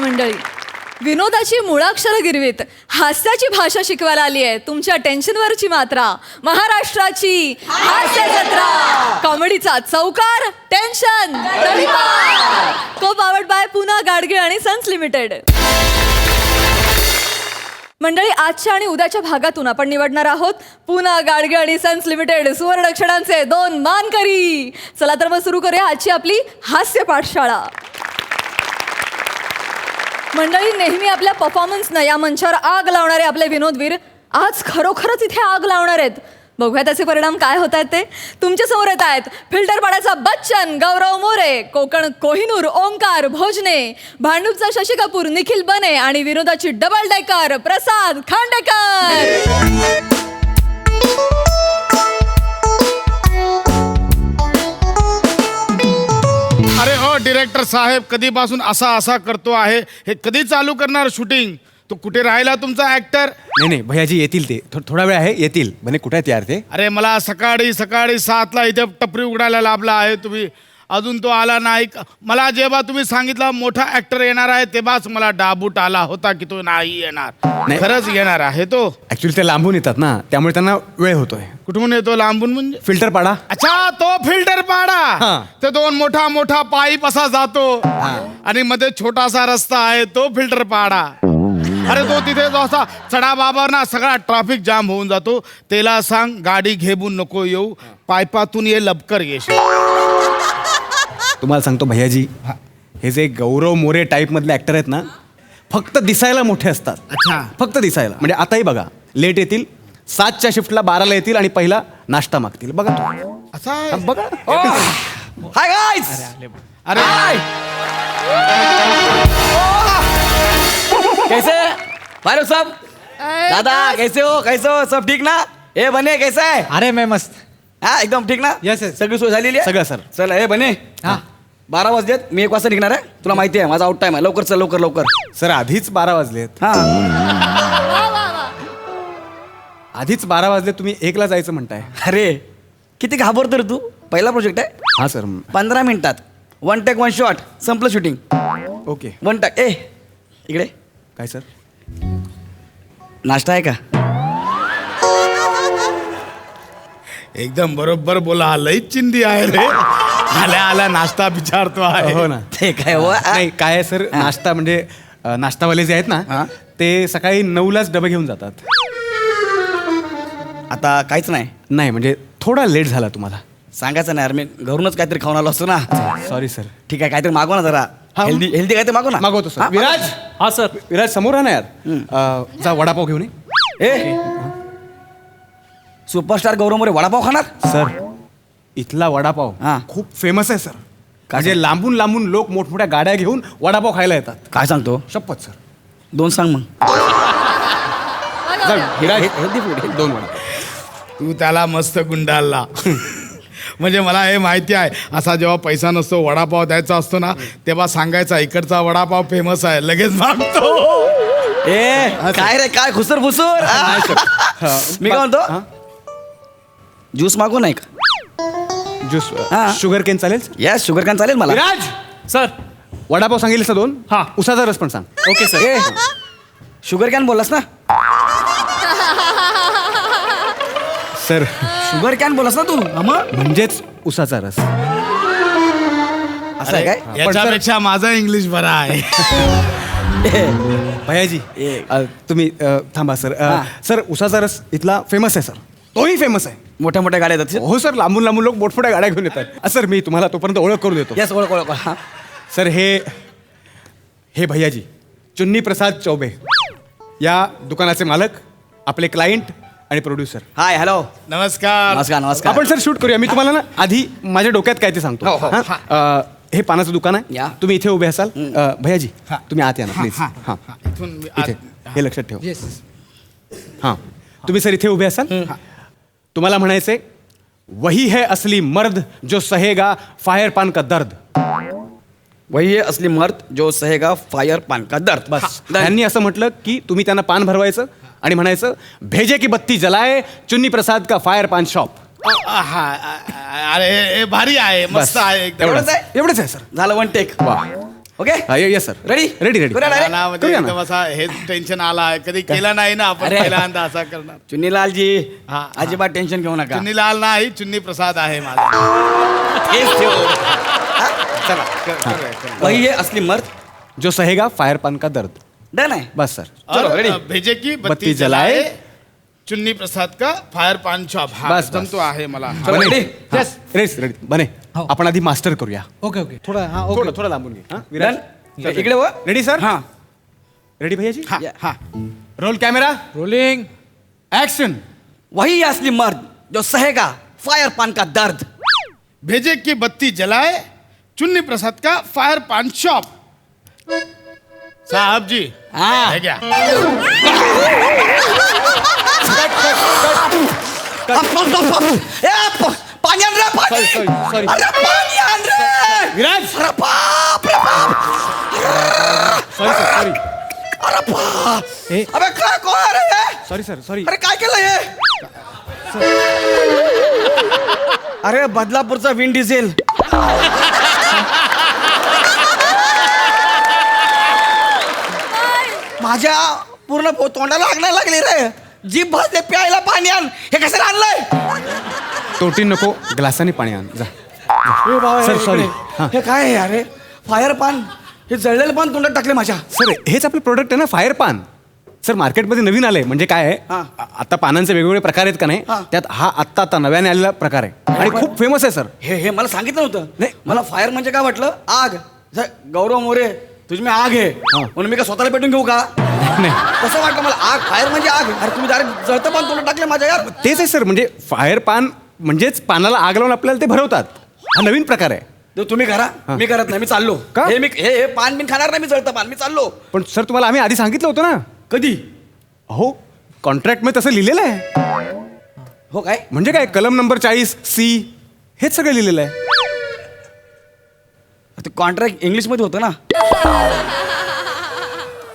मंडळी, विनोदाची मुळाक्षरं गिरवीत हास्याची भाषा शिकवायला आली आहे तुमच्या टेन्शनवरची मात्रा. महाराष्ट्राची हास्य जत्रा, कॉमेडीचा चौकार, टेन्शन तडीपार. को पावर्ड बाय पुना गाडगीळ आणि सन्स लिमिटेड. मंडळी, आजच्या आणि उद्याच्या भागातून आपण निवडणार आहोत पुना गाडगीळ आणि सन्स लिमिटेड सुवर्ण अक्षरांचे 2 मानकरी. चला तर मग सुरू करूया आजची आपली हास्य पाठशाळा. मंडळी, नेहमी आपल्या परफॉर्मन्सनं या मंचावर आग लावणारे आपले विनोदवीर आज खरोखरच इथे आग लावणार आहेत. बघूया त्याचे परिणाम काय होत आहेत ते. तुमच्या समोर येत आहेत फिल्टरपाड्याचा बच्चन गौरव मोरे, कोकण कोहिनूर ओंकार भोजने, भांडूपचा शशी कपूर निखिल बने आणि विनोदाची डबल डेकर प्रसाद खांडेकर. अरे हो डिरेक्टर साहेब, कधीपासून असा करतो आहे, हे कधी चालू करणार शूटिंग? तो कुठे राहिला तुमचा ऍक्टर? नाही भैयाजी येतील ते, थोडा वेळ आहे, येतील. म्हणे कुठे आहेत यार ते? अरे मला सकाळी 7ला इथे टपरी उघडायला लाभला आहे तुम्ही, अजून तो आला नाही. मला जेव्हा तुम्ही सांगितलं मोठा ऍक्टर येणार आहे तेव्हाच मला डाबूट आला होता की तो नाही येणार. नाही. खरंच येणार आहे तो. ऍक्च्युली ते लांबून येतात ना, त्यामुळे त्यांना वेळ होतोय. कुठून येतो लांबून म्हणजे? फिल्टर पाडा. अच्छा, तो फिल्टर पाडा. हा. ते 2 मोठा पाईप असा जातो आणि मध्ये छोटासा रस्ता आहे, तो फिल्टर पाडा. अरे तो तिथे जो असा चढाबावर ना सगळा ट्रॅफिक जाम होऊन जातो. त्याला सांग गाडी घेऊन नको येऊ, पायपातून ये, लवकर येशील. तुम्हाला सांगतो भैयाजी, हे जे गौरव मोरे टाईप मधले ऍक्टर आहेत ना, फक्त दिसायला मोठे असतात. अच्छा. फक्त दिसायला. म्हणजे आताही बघा, लेट येतील, 7च्या शिफ्टला 12ला येतील आणि पहिला नाश्ता मागतील. बघा असा आहे? बघा. Hi guys. अरे कैसे फारूक साहब? दादा कैसे हो सब ठीक ना? ए बने कैसा है? अरे मैं मस्त. हा एकदम ठीक ना? Yes, sir. सगळी सोय झालेली आहे? सगळं, sir. चल ए बने. हा. 12 वाजलेत, मी 1 वाजता निघणार आहे. तुला माहिती आहे माझा आउट टाइम आहे. लवकर चल, लवकर. सर आधीच 12 वाजलेत. हा आधीच 12 वाजले, तुम्ही 1ला जायचं म्हणताय. अरे किती घाबरतो रे तू. पहिला प्रोजेक्ट आहे. हा सर. 15 मिनिटात 1 टेक 1 शॉट संपलं शूटिंग. ओके. 1 टेक. ए इकडे काय सर? नाश्ता आहे का? एकदम बरोबर बोला, लईच चिंदी आहे रे. आल्या नाश्ता विचारतो आहे. हो ना. ते काय हो? नाही काय आहे सर, नाश्ता म्हणजे नाश्तावाले जे आहेत हा. ना, ते सकाळी 9लाच डबे घेऊन जातात. आता काहीच नाही नाही म्हणजे थोडा लेट झाला तुम्हाला. सांगायचं नाही यार, मी घरूनच काहीतरी खाऊन आलो असतो ना. Sorry sir. ठीक आहे, काहीतरी मागवा ना जरा. हा. हेल्दी काहीतरी मागव ना. मागवतो सर. हा, विराज. हा सर. विराज समोर आहे ना यार. जा वडापाव घेऊन ये. ए सुपरस्टार गौरव मोरे वडापाव खाणार? सर इथला वडापाव हा. खूप फेमस आहे सर. म्हणजे लांबून लांबून लोक मोठमोठ्या गाड्या घेऊन वडापाव खायला येतात. काय सांगतो? शपथ सर. 2 सांग मग. जा, विराज. Healthy food. 2 वडा. तू त्याला मस्त गुंडाळला. म्हणजे मला हे माहिती आहे, असा जेव्हा पैसा नसतो वडापाव द्यायचा असतो ना, तेव्हा सांगायचा इकडचा वडापाव फेमस आहे, लगेच मागतो. ए काय रे, काय खुसर फुसूर. मी काय म्हणतो, ज्यूस मागू नाही का? ज्यूस हा. शुगर केन चालेल सर? यस, शुगर कॅन चालेल मला. विराज. सर. वडापाव सांगितलं सर 2. हा. उसाचा रस पण सांग. Okay sir. A sugar cane बोललास ना? सर शुगर कॅन बोललास ना तू? हा मग म्हणजेच उसाचा रस. असं आहे काय? याच्यापेक्षा माझा इंग्लिश बरा आहे. भैयाजी ए. तुम्ही थांबा सर. हा. सर उसाचा रस इथला फेमस आहे सर. तोही फेमस आहे. मोठ्या मोठ्या गाड्या येतात. हो सर, लांबून लांबून लोक मोठमोठ्या गाड्या घेऊन येतात. सर मी तुम्हाला तोपर्यंत ओळख करून देतो. यस, ओळख. हा. सर हे भैयाजी चुन्नी प्रसाद चौबे, या दुकानाचे मालक, आपले क्लायंट आणि प्रोड्युसर. Hi hello. नमस्कार. नमस्कार. आपण सर शूट करूया. मी तुम्हाला ना आधी माझ्या डोक्यात काय ते सांगतो. हो, हो. हां? हे पानाचं दुकान आहे. या. तुम्ही इथे उभे असाल. भैयाजी हा. तुम्ही आत या ना प्लीज. हां इथून मी इथे हे लक्षात ठेव. येस. हां तुम्ही सर इथे उभे असाल. तुम्हाला म्हणायचंय, वही है असली मर्द जो सहेगा फायर पान का दर्द. वही है असली मर्द जो सहेगा फायर पान का दर्द. बस त्यांनी असं म्हटलं की तुम्ही त्यांना पान भरवायचं आणि म्हणायचं, भेजे की बत्ती जलाए चुन्नी प्रसाद का फायर पान शॉप. अरे हे भारी आहे, मस्त आहे एकदम. एवढंच आहे? एवढंच आहे सर. झालं 1 टेक. वा. Okay yes sir ready ready ready करूया direct? मनामध्ये करूया ना. एकदम असा हे टेन्शन आला आहे कधी केला नाही ना आपण अरे. पहिल्यांदा असा करणार चुन्नीलालजी हा, हा. अजिबात टेन्शन घेऊ नका चुन्नीलाल नाही चुन्नी प्रसाद आहे माझा हेच ठेव. चला करूया, करूया. वही है असली मर्द जो सहेगा फायर पान का दर्द डन आहे बस सर चलो, और, ready? भेजे की बत्ती बत्ती जलाए. जलाए चुन्नी प्रसाद का फायर पान शॉप हा बस, बस. जमतो आहे मला चलो, ready? रेडी रेडी बने हो. आपण आधी मास्टर करूया ओके ओके थोडा हा ओके थोडं थोडं लांबून घे हा, डन विराज इकडे व रेडी सर हा रेडी भैयाजी हा या. हा रोल कॅमेरा रोलिंग ऍक्शन वही है असली मर्द जो सहेगा फायर पान का दर्द भेजे की बत्ती जलाए चुन्नी प्रसाद का फायर पान शॉप साहब जी हाँ. है क्या पाणी आण रे पाणी Sorry, sorry. अरे पाणी आण रे विराज अरे बाप रे बाप सॉरी सर सॉरी अरे बाप हे. अबे काय कोण आहे रे हे? सॉरी सर सॉरी अरे काय केलं हे अरे बदलापूरचा विंड डिझेल माझ्या पूर्ण तोंडाला लागणार लागले रे जीभ भाजले प्यायला पाणी आण हे कशाला आणलंय तोटी नको ग्लासाने पाणी आण जा सर सॉरी हां हे काय आहे अरे फायर पान हे जळलेलं पान तोंडात टाकले माझ्या सर हेच आपलं प्रोडक्ट आहे ना फायर पान सर मार्केटमध्ये नवीन आलंय म्हणजे काय आहे हां. आता पानांचे वेगवेगळे प्रकार आहेत का नाही हां. त्यात हा आत्ता नव्याने आलेला प्रकार आहे आणि खूप फेमस आहे सर हे हे मला सांगितलं नव्हतं नाही. मला फायर म्हणजे काय वाटलं आग गौरव मोरे तुझी मी आग आहे म्हणून मी काय स्वतःला पेटून घेऊ का नाही तसं वाटलं मला आग फायर म्हणजे आग अरे तुम्ही डायरेक्ट जळतं पान तोंडात टाकले माझ्या यार तेच आहे सर म्हणजे फायर पान म्हणजेच पानाला आग लावून आपल्याला ते भरवतात हा नवीन प्रकार आहे तो तुम्ही करा मी करत नाही मी चाललो का? हे पान मी खाणार नाही मी जळतं पान मी चाललो पण सर तुम्हाला आम्ही आधी सांगितलं होतं ना कधी हो कॉन्ट्रॅक्टमध्ये तसं लिहिलेलं आहे हो काय म्हणजे काय कलम नंबर 40 सी हेच सगळं लिहिलेलं आहे ते कॉन्ट्रॅक्ट इंग्लिशमध्ये होतं ना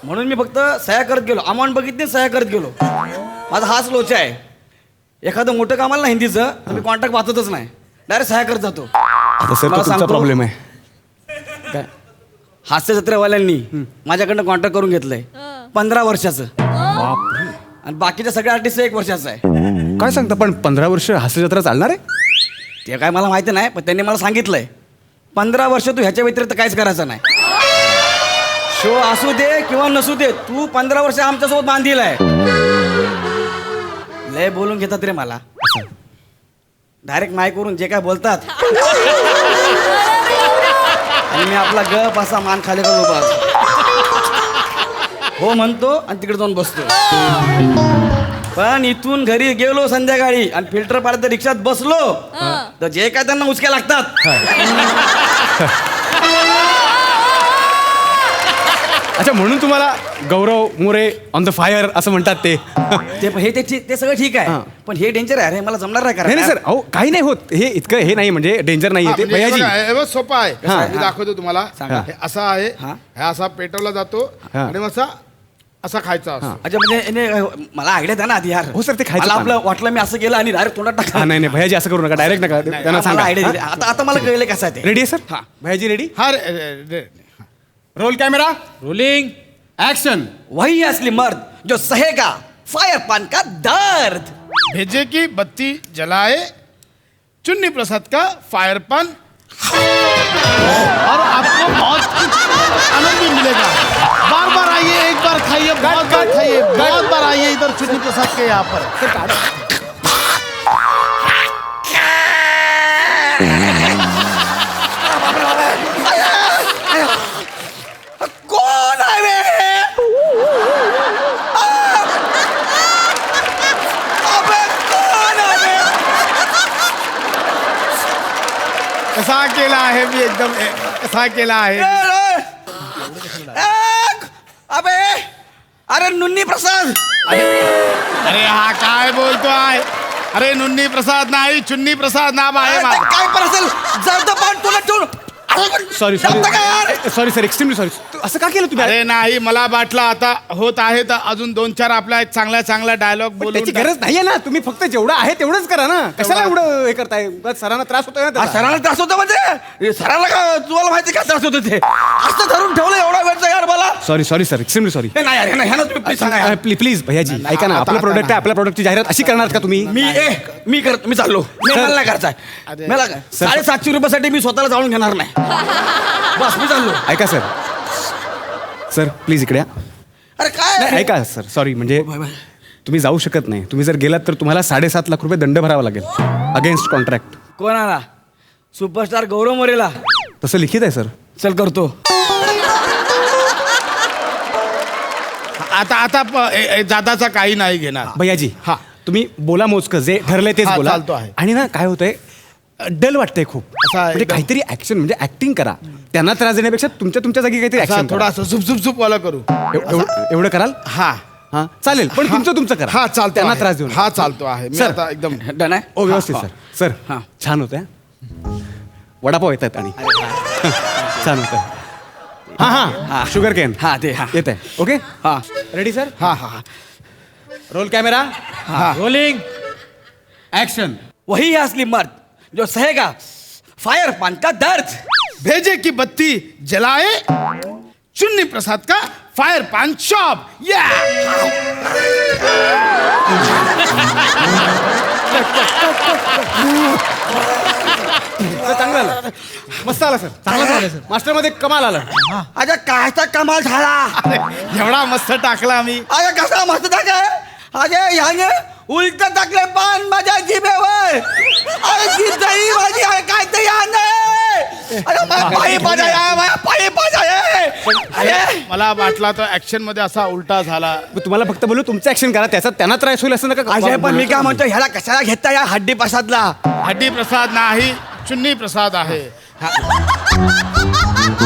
म्हणून मी फक्त सह्या करत गेलो अमाऊंट बघितली सह्या करत गेलो माझा हाच लोचा आहे एखादं मोठं काम आलं ना हिंदीचं तर मी कॉन्ट्रॅक्ट वाचतच नाही डायरेक्ट सह्या करत जातो आता सर मला तो तुमचा सांगतो. प्रॉब्लेम आहे काय हास्य जत्रेवाल्यांनी माझ्याकडनं कॉन्ट्रॅक्ट करून घेतलंय 15 वर्षाचं बापरे. आणि बाकीच्या सगळ्या आर्टिस्ट 1 वर्षाचं आहे काय सांगता पण 15 वर्ष हास्यजत्रा चालणार आहे ते काय मला माहिती नाही पण त्यांनी मला सांगितलंय 15 वर्ष तू ह्याच्या व्यतिरिक्त काहीच करायचं नाही शो असू दे किंवा नसू दे तू 15 वर्ष आमच्यासोबत बांधील आहे लय बोलून घेतात रे मला डायरेक्ट माईक वरून जे काय बोलतात आणि मी आपला गप असा मान खाली करून उभा असतो. हो म्हणतो आणि तिकडे जाऊन बसतो पण इथून घरी गेलो संध्याकाळी आणि फिल्टर पाडत रिक्षात बसलो तर जे काय त्यांना उचक्या लागतात अच्छा म्हणून तुम्हाला गौरव मोरे ऑन द फायर असं म्हणतात ते ते सगळं ठीक हां. आहे पण हे डेंजर आहे अरे मला जमणार नाही नाही नाही सर अहो काही नाही होत हे इतकं हे नाही म्हणजे डेंजर नाही हा, ते म्हणजे भैयाजी बघा, हे बघ, सोपं आहे हा, मी दाखवतो तुम्हाला सांगा. हे असा आहे हा. हे असा पेटवला जातो हा. आणि मग असा असा खायचा असतो अच्छा म्हणजे मला आयडिया द्या ना आधी यार हो, सर, ते खायचं मला पान. आपलं वाटलं मी असं केलं आणि डायरेक्ट तोंडात हा टाका नाही नाही भैयाजी असं करू नका डायरेक्ट नका त्यांना मला सांगा आयडिया दिली आता आता मला कळलं कसं आहे ते रेडी आहे सर हा. भैयाजी रेडी हा रोल कॅमेरा रोलिंग ऍक्शन वही है असली मर्द जो सहेगा फायर पान का दर्द भेजे की बत्ती जलाए चुन्नी प्रसाद का फायर पान और आपको बहुत कुछ आनंद भी मिलेगा बार बार आइए एक बार खाइए बहुत बार खाइए बहुत बार आइए इधर चुन्नी प्रसाद के यहाँ पर कोण आहे बे? अबे, कोण आहे बे? कसा केला आहे मी एकदम कसा केला आहे अबे अरे नुन्नी प्रसाद अरे हा काय बोलतो आहे अरे नुन्नी प्रसाद नाही चुन्नी प्रसाद नाव आहे अरे, माझं. काय पण असेल जळतं पान तुला ठेवून Sorry, sorry. जळतं का यार? Sorry sir, extremely sorry. असं का केलं तुम्ही? अरे नाही, मला वाटलं आता होत आहे तर अजून 2-4 आपल्या चांगला डायलॉग पण बोलून त्याची गरज नाहीये ना. तुम्ही फक्त जेवढं आहे तेवढंच करा ना. कशाला एवढं हे करताय? उगाच सरांना त्रास होतोय ना आज त्याचा. सरांना त्रास होतो म्हणजे सरांना का तुम्हाला माहिती का त्रास होतो ते असं धरून ठेवलं एवढा वेळचा यार मला. Sorry sorry sir, extremely sorry. हे नाही यार, हे नाही, ह्यानं तुम्ही please सांगा यार. प्लीज प्लीज भैयाजी ऐका ना. आता- आपलं आता प्रोडक्ट आहे, नाही. आपल्या प्रोडक्टची जाहिरात अशी करणार का तुम्ही? मी चाललो. मला नाही करायचंय. मला 750 रुपयासाठी मी स्वतःला जाळून घेणार नाही. बस मी चाललो. ऐका सर, सर प्लीज इकडे या. अरे काय नाही, ऐका सर, सॉरी म्हणजे तुम्ही जाऊ शकत नाही. तुम्ही जर गेलात तर तुम्हाला 7.5 लाख रुपये दंड भरावा लागेल अगेन्स्ट कॉन्ट्रॅक्ट. कोणाला? सुपरस्टार गौरव मोरेला. तसं लिखित आहे सर. चल करतो. आता दादाचा काही नाही घेणार. भैयाजी हा. तुम्ही बोला मोजकं जे ठरलंय तेच हा, बोला. चालतो आहे. आणि ना काय होतंय, डल वाटतंय खूप. असा म्हणजे एकदम- काहीतरी ऍक्शन म्हणजे ऍक्टिंग करा. त्यांना त्रास देण्यापेक्षा तुमच्या जागी काहीतरी असा ऍक्शन थोडा असं झुप वाला करू. एवढं कराल? हा हा चालेल, पण तुमचं करा. हा चालतो त्यांना आहे. त्रास देऊ नका. हा चालतो आहे. मी सर. आता एकदम डन आहे. ओ व्यवस्थित हा, सर. सर हा. छान होतंय. वडापाव येत आहेत आणि छान होत आहे. हा हा शुगर कॅन हा, ते, हा. येत आहे. ओके हा. Ready sir. हा हा रोल कॅमेरा रोलिंग. ऍक्शन. वही है असली मर्द जो सहेगा फायर पान का दर्द. भेजे की बत्ती जलाए चुन्नी प्रसाद का फायर पान शॉप. या चांगलं आलं, मस्त आला सर. चांगलं झालं सर. मास्टर मध्ये कमाल आलं. अरे कायचा कमाल झाला. एवढा मस्त टाकला मी. अरे कसा मस्त टाकाय. अरे ह्याने उलट टाकले पान माझ्या जिभेवर. अरे जीभ झाली माझी. अरे काय ते याने. अरे माझ्या पायी पाजाय, माझ्या पायी पाजाय. अरे मला वाटला तो ऍक्शन मध्ये असा उलटा झाला. तुम्हाला फक्त बोलू तुमचं ऍक्शन करा, त्याचा त्यांना त्रास होईल असं नका. अजय पण मी काय म्हणतो ह्याला कशाला घेता या हड्डी प्रसादला. हड्डी प्रसाद नाही, चुन्नी प्रसाद आहे.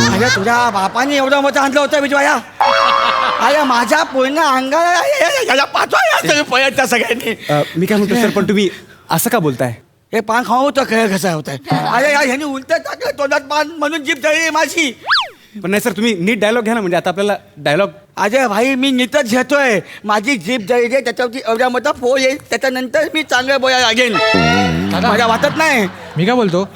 अरे तुझ्या बापाने एवढं मोठं आणलं होतं विजया. अरे माझ्या पूर्ण अंगाला पाचवा पळत सगळ्यांनी. मी काय म्हणतो सर, पण तुम्ही असं का बोलताय? हे पान खाऊ होतं काय कसं होतंय. अरे यार ह्यानी उलट टाकलं तोंडात पान म्हणून जीभ जळली माझी. पण नाही सर, तुम्ही नीट डायलॉग घ्या ना. म्हणजे आता आपल्याला डायलॉग अजय भाई मी नीटच घेतोय. माझी जीभ जळली त्याच्यावरती एवढ्या मोठा फोल येईल त्याच्यानंतर मी चांगलं बोलायला लागेन. माझ्या वाटत नाही. मी काय बोलतो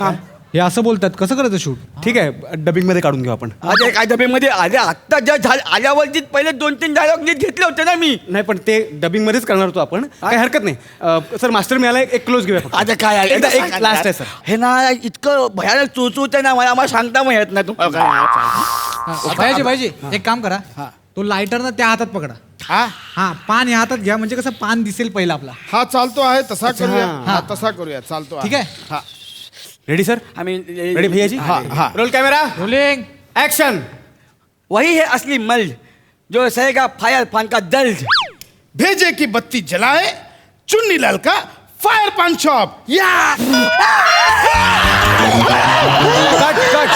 हे असं बोलतात कसं करायचं शूट? ठीक आहे, डबिंग मध्ये काढून घेऊ आपण. अरे काय डबेमध्ये अरे आत्ता जर झालं आल्यावरती पहिले 2-3 डायलॉग नीट घेतले होते ना मी. नाही पण ते डबिंग मध्येच करणार होतो आपण. काही हरकत नाही. सर मास्टर मिळाला एक क्लोज घेऊया फक्त. आता काय आहे? एकदा- एक सांगा ना. लास्ट आहे सर. हे ना इतकं भयानक चुचूत आहे ना मला सांगता मग येत नाही तुम्हाला काय. पाहिजे एक काम करा, तो लायटर ना त्या हातात पकडा. हा हा पान या हातात घ्या म्हणजे कसं पान दिसेल पहिला आपला. हा चालतो आहे. तसा करूया. हा. हा तसा करूया. चालतो ठीक आहे. हा रेडी सर? आम्ही रेडी भैयाजी? हा हा रोल कॅमेरा रोलिंग. ऍक्शन. वही है असली मर्द जो सहेगा फायर पान का दर्द. भेजे की बत्ती जलाए चुन्नी लाल का फायर पान शॉप. या कट कट.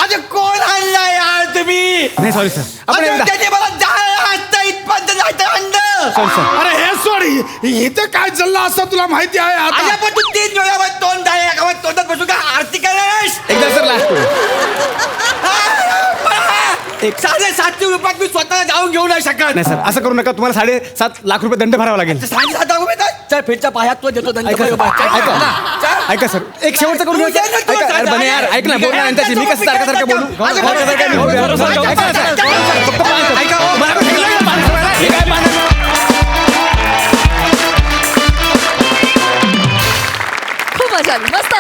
अरे कोण आणला यार तुम्ही. नाही सॉरी सर, आपण अरे एकदा त्याने मला जायला इथपर्यंत जायचं आणलं. Sorry sir. अरे हे सोड, इथे काय चाललं असं तुला माहिती आहे अरे आता. पण तू 3 वेळा तोंड आहे तोंडात बसून का आरती करायस. एकदा सर लास्ट करू. एक 750 रुपयात मी स्वतःला जाऊन घेऊ नाही शकत. नाही सर, असं करू नका. तुम्हाला 7.5 लाख रुपये दंड भरावा लागेल. 7.5 रुपये तर चल फिरच्या पायात तो देतो दंड. ऐका सर, ऐका ऐका सर, एक शेवटचं करून तू दे ना, तू ऐका, अरे जा, बने यार, ऐक ना, बोल ना यांच्याशी. मी कसं सारखं बोलू? माझं सारखं मी बोलू. ऐका ना सर, फक्त पाच- ऐका, मला पण शिकलं ना पाच रुपयाला. हे काय पाच रुपये? खूप मजा आली. मस्त.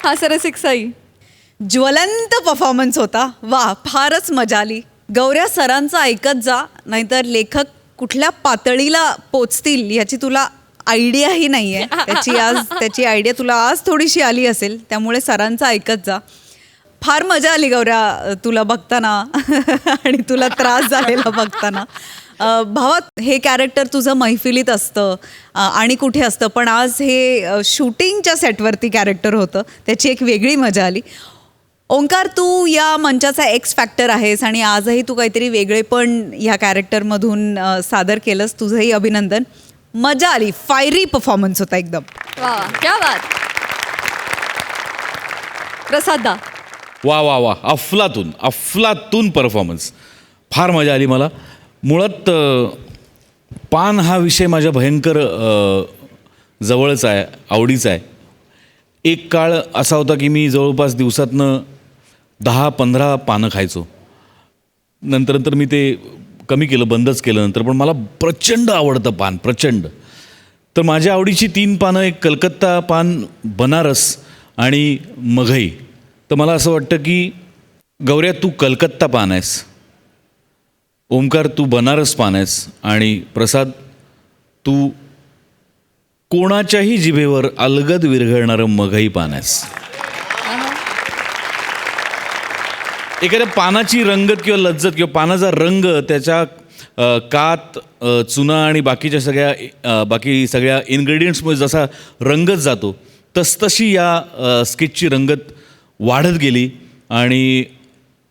हा सर सिक्साई. ज्वलंत परफॉर्मन्स होता. वा, फारच मजा आली. गौऱ्या सरांचं ऐकत जा, नाहीतर लेखक कुठल्या पातळीला पोचतील याची तुला आयडियाही नाही आहे. त्याची आयडिया तुला आज थोडीशी आली असेल, त्यामुळे सरांचं ऐकत जा. फार मजा आली गौऱ्या तुला बघताना आणि तुला त्रास झालेला बघताना. भावा, हे कॅरेक्टर तुझं मैफिलीत असतं आणि कुठे असतं, पण आज हे शूटिंगच्या सेटवरती कॅरेक्टर होतं, त्याची एक वेगळी मजा आली. ओंकार, तू या मंचाचा एक्स फॅक्टर आहेस आणि आजही तू काहीतरी वेगळेपण ह्या कॅरेक्टरमधून सादर केलंस. तुझंही अभिनंदन. मजा आली. फायरी परफॉर्मन्स होता एकदम. वा क्या बात. प्रसादा. वा वा वा अफलातून अफलातून परफॉर्मन्स. फार मजा आली मला. मुळात पान हा विषय माझ्या भयंकर जवळचा आहे, आवडीचा आहे. एक काळ असा होता की मी जवळपास दिवसातनं 10-15 पानं खायचो. नंतर मी ते कमी केलं, बंदच केलं नंतर. पण मला प्रचंड आवडतं पान, प्रचंड. तर माझ्या आवडीची 3 पानं, एक कलकत्ता पान, बनारस आणि मघई. तर मला असं वाटतं की गौऱ्या तू कलकत्ता पान आहेस, ओमकार तू बनारस पान आहेस आणि प्रसाद तू कोणाच्याही जिभेवर अलगद विरघळणारं मघई पान आहेस. एखाद्या पानाची रंगत किंवा लज्जत किंवा पानाचा रंग त्याच्या कात, चुना आणि बाकी सगळ्या इन्ग्रेडियंट्समुळे जसा रंगत जातो तसतशी या स्केचची रंगत वाढत गेली. आणि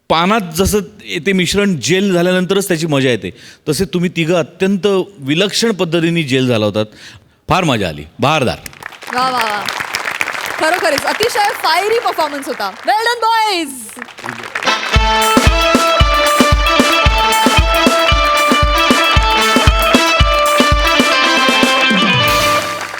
पानात जसं ते मिश्रण जेल झाल्यानंतरच त्याची मजा येते, तसे तुम्ही तिघं अत्यंत विलक्षण पद्धतीने जेल झाला होतात. फार मजा आली, बहारदार. वा वा वा. खरोखरच अतिशय फायरी परफॉर्मन्स होता. वेल डन बॉईज.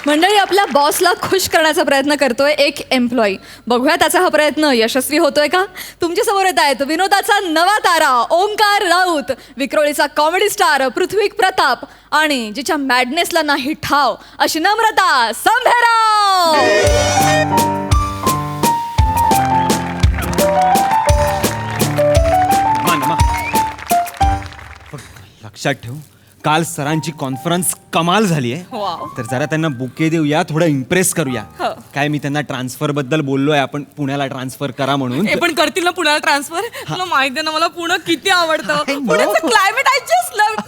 मंडळी, आपल्या बॉसला खुश करण्याचा प्रयत्न करतोय एक एम्प्लॉई. बघूया त्याचा हा प्रयत्न यशस्वी होतोय का. तुमच्या समोर येत आहेत विनोदाचा नवा तारा ओंकार राऊत, विक्रोळीचा कॉमेडी स्टार पृथ्वी प्रताप आणि जिच्या मॅडनेसला नाही ठाव अशी नम्रता संभेराव. लक्षात ठेव, काल सरांची कॉन्फरन्स कमाल झाली आहे. तर जरा त्यांना बुके देऊया, थोडं इम्प्रेस करूया. काय मी त्यांना ट्रान्सफर बद्दल बोललोय, आपण पुण्याला ट्रान्सफर करा म्हणून. हे पण करतील ना पुण्याला ट्रान्सफर. तुला माहिती आहे ना मला पुणे किती आवडतं. पुण्याचं climate I just love.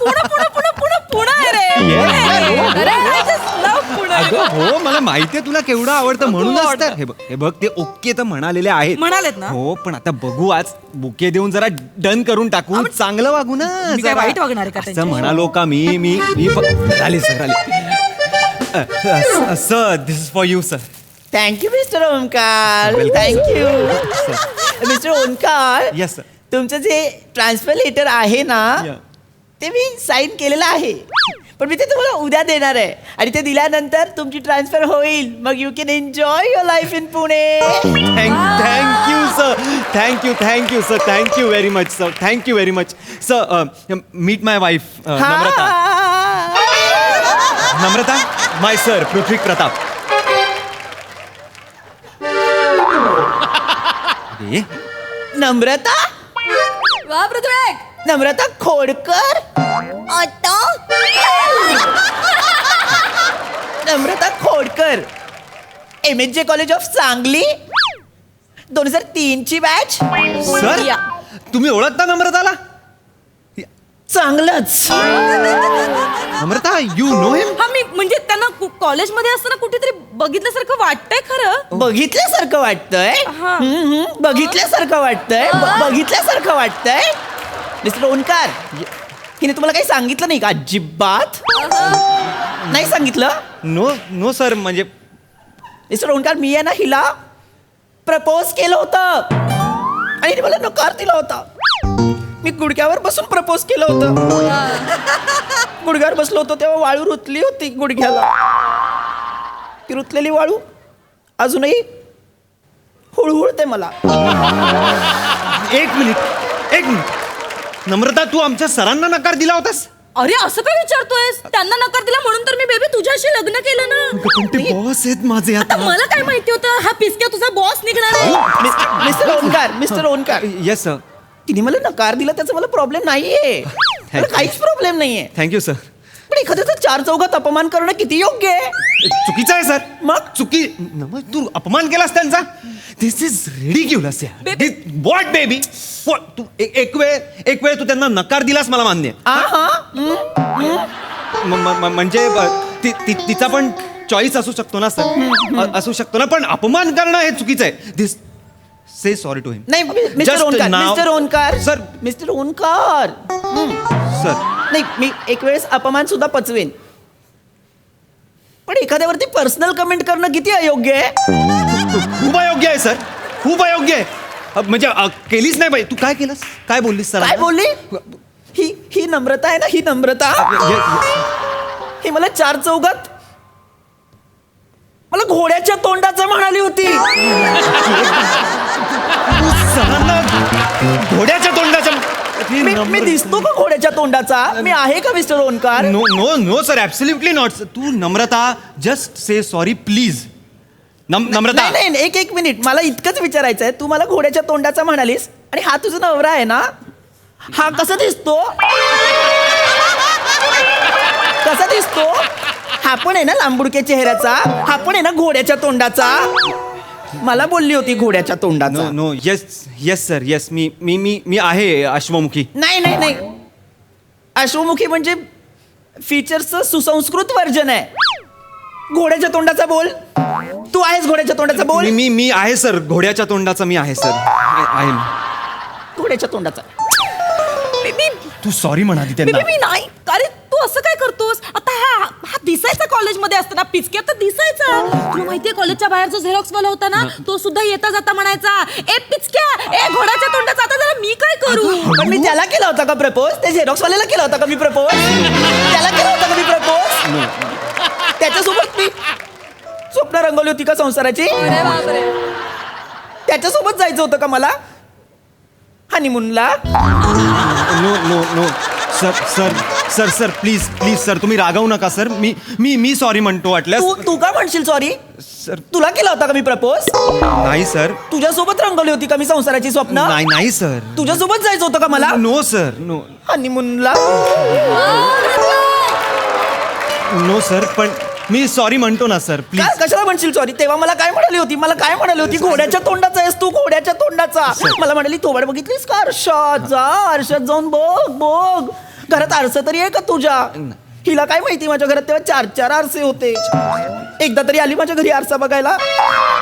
Pune आहे रे. अरे आय जस्ट लव्ह पुणे. अगं हो, मला माहितीये तुला केवढं आवडतं, म्हणूनच तर हे बघ ते ओके तर म्हणालेले आहेत. म्हणालेत ना? हो, पण आता बघू, आज बुके देऊन जरा डन करून टाकू, चांगलं वागू ना. मी काय जरा. वाईट वागणार आहे का असं त्यांच्याशी? म्हणालो का मी झाले सर, आले sir. This is for you sir. Thank you mister Omkar. Thank you mister Omkar. Yes sir. तुमचं जे ट्रान्सफर लेटर आहे ना, ते मी साईन केलेलं आहे, पण मी ते तुम्हाला उद्या देणार आहे. आणि ते दिल्यानंतर तुमची ट्रान्सफर होईल. मग you can enjoy your life in Pune. Thank you sir. Thank you sir. Thank you very much sir. Thank you very much sir. Meet my wife Namrata. Namrata, my sir Prithvi Pratap. Namrata. वा पृथ्वी. नम्रता खोडकर. नम्रता खोडकर, MSJ कॉलेज ऑफ सांगली, 2003 ची बॅच. सर, तुम्ही ओळखता नम्रताला? चांगलंच. नम्रता, यू नो हिम? हा, मी म्हणजे त्यांना कॉलेजमध्ये असताना कुठेतरी बघितल्यासारखं वाटतंय खरं. बघितल्यासारखं वाटतंय. हा. बघितल्यासारखं वाटतंय. बघितल्यासारखं वाटतंय. मिस्टर ओंकार, हिने तुम्हाला काही सांगितलं नाही का? अजिबात नाही सांगितलं. No sir. म्हणजे मिस्टर ओंकार, मी आहे ना हिला प्रपोज केलं होतं आणि हिने मला नकार दिला होता. मी गुडघ्यावर बसून प्रपोज केलं होतं. गुडघ्यावर बसलो होतो तेव्हा वाळू रुतली होती गुडघ्याला. ती रुतलेली वाळू अजूनही हुळहुळते मला. एक मिनिट. नम्रता, तू आमच्या सरांना नकार दिला होतास? अरे असं काय विचारतोयस? त्यांना नकार दिला म्हणून तर मी बेबी तुझ्याशी लग्न केलं ना. पण ते बॉस आहेत माझे आता आता. मला काय माहिती होतं हा पिसक्या तुझा बॉस निघणार आहे. Mister Omkar, yes sir. तिने मला नकार दिला त्याचा मला प्रॉब्लेम नाहीये. मला काहीच प्रॉब्लेम नाहीये. Thank you sir. पण एखाद्याचा 4 चौघात अपमान करणं किती योग्य आहे? चुकीचं आहे सर. मग तू अपमान केलास त्यांचा. This is ridiculous. What baby? तू एक वेळ तू त्यांना नकार दिलास मला मान्य. म्हणजे तिचा पण चॉईस असू शकतो ना सर. असू शकतो ना, पण अपमान करणं हे चुकीचं आहे. This say sorry to him. नाही mister Omkar sir. Mister Omkar sir, नाही, मी एक वेळेस अपमान सुद्धा पचवेन, पण एखाद्यावरती पर्सनल कमेंट करणं किती अयोग्य आहे. खूप अयोग्य आहे सर, खूप अयोग्य आहे. म्हणजे केलीच नाही पाहिजे. तू काय केलंस, काय बोललीस सर? काय बोलली? ही नम्रता आहे ना, ही नम्रता ही मला चार चौघात मला घोड्याच्या तोंडाचं म्हणाली होती. सरांना घोड्याच्या तोंडाच्या मी दिसतो का घोड्याच्या तोंडाचा? मी आहे का mister Omkar? No no no sir, absolutely not. तू Namrata just say sorry please. Namrata नाही नाही, एक मिनिट, मला इतकंच विचारायचं आहे. तू मला घोड्याच्या तोंडाचा म्हणालीस आणि हा तुझा नवरा आहे ना, हा कसा दिसतो? कसा दिसतो? हा पण आहे ना लांबुडक्या चेहऱ्याचा, हा पण आहे ना घोड्याच्या तोंडाचा. मला बोलली होती घोड्याच्या तोंडाचा. No no yes yes sir yes. मी आहे अश्वमुखी. नाही नाही नाही, अश्वमुखी म्हणजे फीचर्सचं सुसंस्कृत वर्जन आहे. घोड्याच्या तोंडाचा बोल. तू आहेस घोड्याच्या तोंडाचा बोल. मी आहे सर, घोड्याच्या तोंडाचा मी आहे सर, आहे. घोड्याच्या तोंडाचा. तू सॉरी म्हणाली त्यांना. मी नाही. अरे तू असं काय करतोस आता? हा दिसायचा कॉलेजमध्ये असताना, पिचक्या तर दिसायचा. तुला माहितीये कॉलेजच्या बाहेर जो झेरॉक्स वाला होता ना, तो सुद्धा येता जाता म्हणायचा, ए पिचक्या, ए घोड्याच्या तोंडाचा. आता जरा मी काय करू? पण मी त्याला केला होता का प्रपोज? त्या झेरॉक्स वाल्याला केला होता का मी प्रपोज? त्याला केला होता का मी प्रपोज? त्याच्यासोबत मी स्वप्न रंगवली होती का संसाराची? अरे बापरे. त्याच्यासोबत जायचं होतं का मला हनीमूनला? No no no sir sir sir sir please please sir, तुम्ही रागावू नका सर. मी सॉरी म्हणतो वाटल्यास. तू का म्हणशील सॉरी? सर तुला केला होता का मी प्रपोज? नाही सर. तुझ्यासोबत रंगवली होती का मी संसाराची स्वप्न? नाही सर. तुझ्यासोबत जायचं होतं का मला नो सर नो हनीमूनला? नो सर, पण मी सॉरी म्हणतो ना सर, प्लीज. काय कशाला म्हणशील सॉरी? तेव्हा मला काय म्हणाली होती? मला काय म्हणाली होती? घोड्याच्या तोंडाचा आहेस तू, घोड्याच्या तोंडाचा. मला म्हणाली थोबाड बघितलीस का आरशात? जा आरशात जाऊन बघ. घरात आरसा तरी आहे का तुझ्या? हिला काय माहिती, माझ्या घरात तेव्हा 4 आरसे होते. एकदा तरी आली माझ्या घरी आरसा बघायला,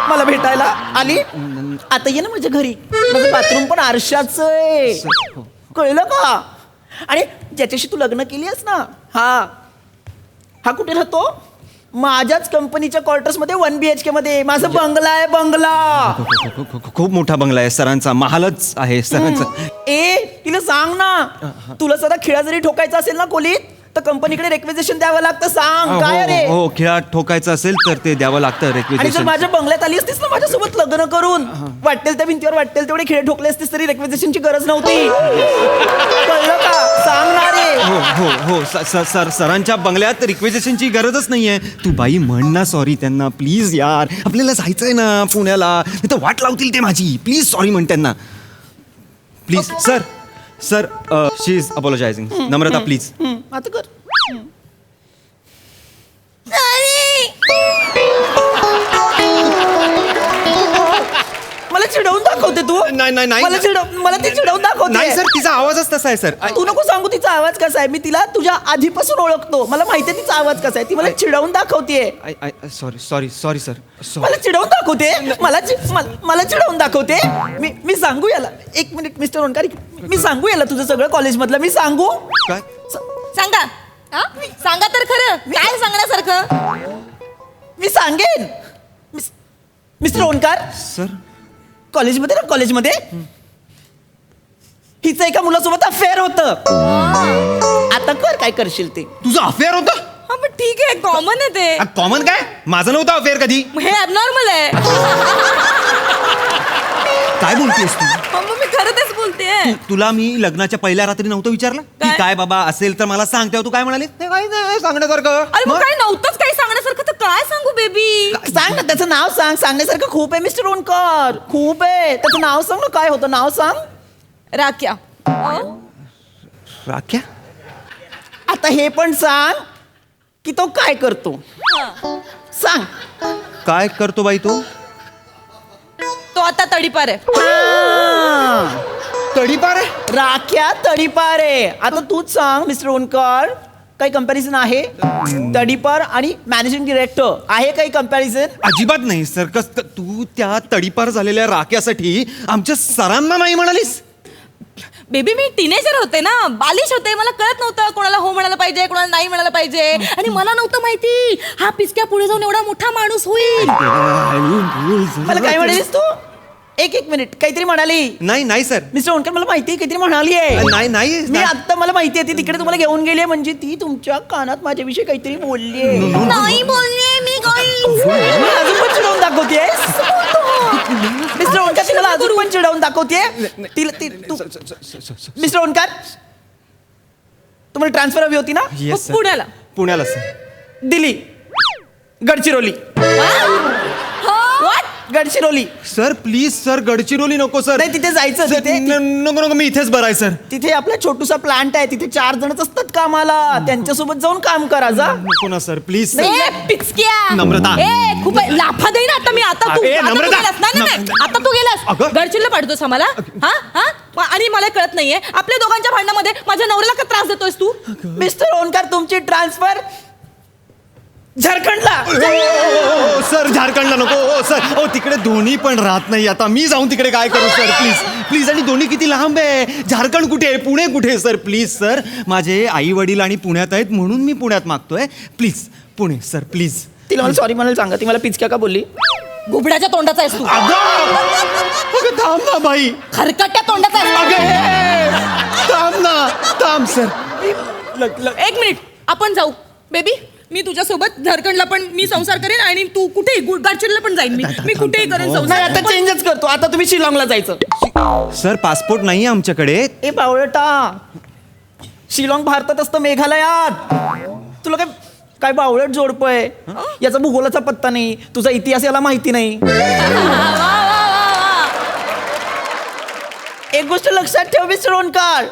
मला भेटायला आली. आता ये ना माझ्या घरी, माझं बाथरूम पण आरशाच आहे, कळलं का? आणि ज्याच्याशी तू लग्न केली आहेस ना, हा कुठे राहतो? माझ्याच कंपनीच्या क्वार्टर्स मध्ये 1 BHK मध्ये. माझा बंगला आहे, बंगला. खूप मोठा बंगला आहे सरांचा, महालच आहे सरांचा. तिला सांग ना, तुला सदा खिळा जरी ठोकायचा असेल ना खोलीत, तर कंपनीकडे रेक्विजिशन द्यावं लागतं. सांग काय रे? हो, खिळा ठोकायचा असेल तर ते द्यावं लागतं आणि जर रेक्विजिशन. माझ्या बंगल्यात आली असतीस ना माझ्यासोबत लग्न करून, वाटेल त्या भिंतीवर वाटेल तेवढे खिळे ठोकले असतीस तरी रेक्विजिशनची गरज नव्हती. कळलं का? सांग ना रे. हो सरांच्या बंगल्यात रिक्वेजिशनची गरजच नाहीये. तू बाई म्हण ना सॉरी त्यांना प्लीज यार, आपल्याला जायचंय ना पुण्याला, नाही तर वाट लावतील ते माझी. प्लीज सॉरी म्हण त्यांना please. Sir she is apologising. Namrata please. आता कर. मला चिडवून दाखवते तू. नाही. मला ती चिडवून दाखवते. नाही सर, तिचा आवाजच तसा आहे सर. तू नको सांगू तिचा आवाज कसा आहे. मी तिला तुझ्या आधीपासून ओळखतो. मला माहितीये तिचा आवाज कसा आहे. ती मला चिडवून दाखवते. Sorry sir. मला चिडवून दाखवते. मला चिडवून दाखवते. मी सांगू याला. एक मिनिट मिस्टर ओंकार, मी सांगू याला तुझं सगळं कॉलेजमधलं. मी सांगू काय? सांगा. सांगा तर खरं, काय सांगण्यासारखं? मी सांगेन. मिस्टर ओंकार, सर कॉलेजमध्ये हिचं एका मुलासोबत अफेअर होतं. आता काय करशील ते? तुझं अफेअर होतं? हा पण ठीक आहे, कॉमन आहे ते. कॉमन काय? माझं नव्हतं अफेअर कधी. हे ॲबनॉर्मल आहे. काय बोलतेस तू? मग मी खरं तेच बोलतेय. तुला मी लग्नाच्या पहिल्या रात्री नव्हतं विचारलं की काय बाबा असेल तर मला सांग, तेव्हा तू काय म्हणाली? नाही सांगण्यासारखं. अरे मग काय नव्हतंच काही सांगण्यासारखं, तर काय सांगू बेबी? सांग ना, त्याचं नाव सांग. सांगण्यासारखं खूप आहे मिस्टर ओंकार, खूप आहे. त्याचं नाव सांग ना, काय होतं नाव सांग. राख्या. राख्या? आता हे पण सांग की तो काय करतो. सांग. काय करतो बाई तू? तो आता तडीपार आहे. तडीपार आहे? राख्या तडीपार आहे. आता तूच सांग मिस्टर ओंकार, काही कंपॅरिझन आहे? तडीपार आणि मॅनेजिंग डिरेक्टर आहे काही कंपॅरिझन? अजिबात नाही सर. तू त्या तडीपार झालेल्या राख्यासाठी आमच्या सरांना नाही म्हणालीस? बेबी मी टीनेजर होते ना, बालिश होते, मला कळत नव्हतं कोणाला हो म्हणायला पाहिजे, कोणाला नाही म्हणायला पाहिजे. आणि मला नव्हतं माहिती हा पिचक्या पुढे जाऊन एवढा मोठा माणूस होईल. मला काय म्हणालीस तू? एक मिनिट, काहीतरी म्हणाली. नाही सर. मिस्टर ओनकर मला माहिती आहे काहीतरी म्हणाली आहे. नाही मी आता मला माहिती आहे ती तिकडे तुम्हाला घेऊन गेली म्हणजे ती तुमच्या कानात माझ्याविषयी काहीतरी बोलली आहे. नाही बोलले मी काही. अजून पण चिडवून दाखवते मिस्टर ओनकर, ती मला अजून पण चिडवून दाखवते. मिस्टर ओनकर, तुम्हाला ट्रान्सफर हवी होती ना? Yes sir. पुण्याला सर. दिली. Gadchiroli. Gadchiroli. Sir please sir, Gadchiroli नको सर. नाही, तिथे जायचं. सर, तिथे नको मी इथेच बराय सर. तिथे आपला छोटूसा प्लांट आहे, तिथे 4 जणच असतात कामाला, त्यांच्यासोबत जाऊन काम करा जा. नको ना सर प्लीज सर. ए, पिचक्या. नम्रता. ए, खूप लाफा देईन आता मी. आता तू ए, आता तू नम्रता. गेलास. नाही आता तू गेलास. अगं. गडचिरोलीला पाठवतोस आम्हाला. हा आणि मला कळत नाहीये आपल्या दोघांच्या भांडणामध्ये माझ्या नवऱ्याला का त्रास देतोयस तू? मिस्टर ओनकर, तुमची ट्रान्सफर झारखंडला. सर झारखंडला नको सर. तिकडे धोनी पण राहत नाही आता. मी जाऊन तिकडे काय करू सर? प्लीज. आणि धोनी किती लांब आहे. झारखंड कुठे आहे, पुणे कुठे आहे सर? प्लीज सर, माझे आई वडील आणि पुण्यात आहेत म्हणून मी पुण्यात मागतोय. Please Pune sir, please. तिला मला सॉरी म्हणायला सांगा. ती मला पिचक्या का बोलली? घुबडाच्या तोंडाचा आहेस तू. अगं थांब ना बाई. खरकट्या तोंडाचा आहेस. थांब सर. एक मिनिट, आपण जाऊ. बेबी, मी तुझ्यासोबत झारखंडला पण मी संसार करेन आणि तू कुठेही गडचिरोलीला पण जाईन. मी कुठेही करेन नाही, संसार. आता चेंजच करतो. आता तुम्ही शिलाँगला जायचं. सर पासपोर्ट नाही आमच्याकडे. ए बावळटा, शिलाँग भारतात असतं, मेघालयात. तुला काय बावळट जोडप आहे. याचा भूगोलाचा पत्ता नाही, तुझा इतिहास याला माहिती नाही. एक गोष्ट लक्षात ठेव मिस्टर ओनकर,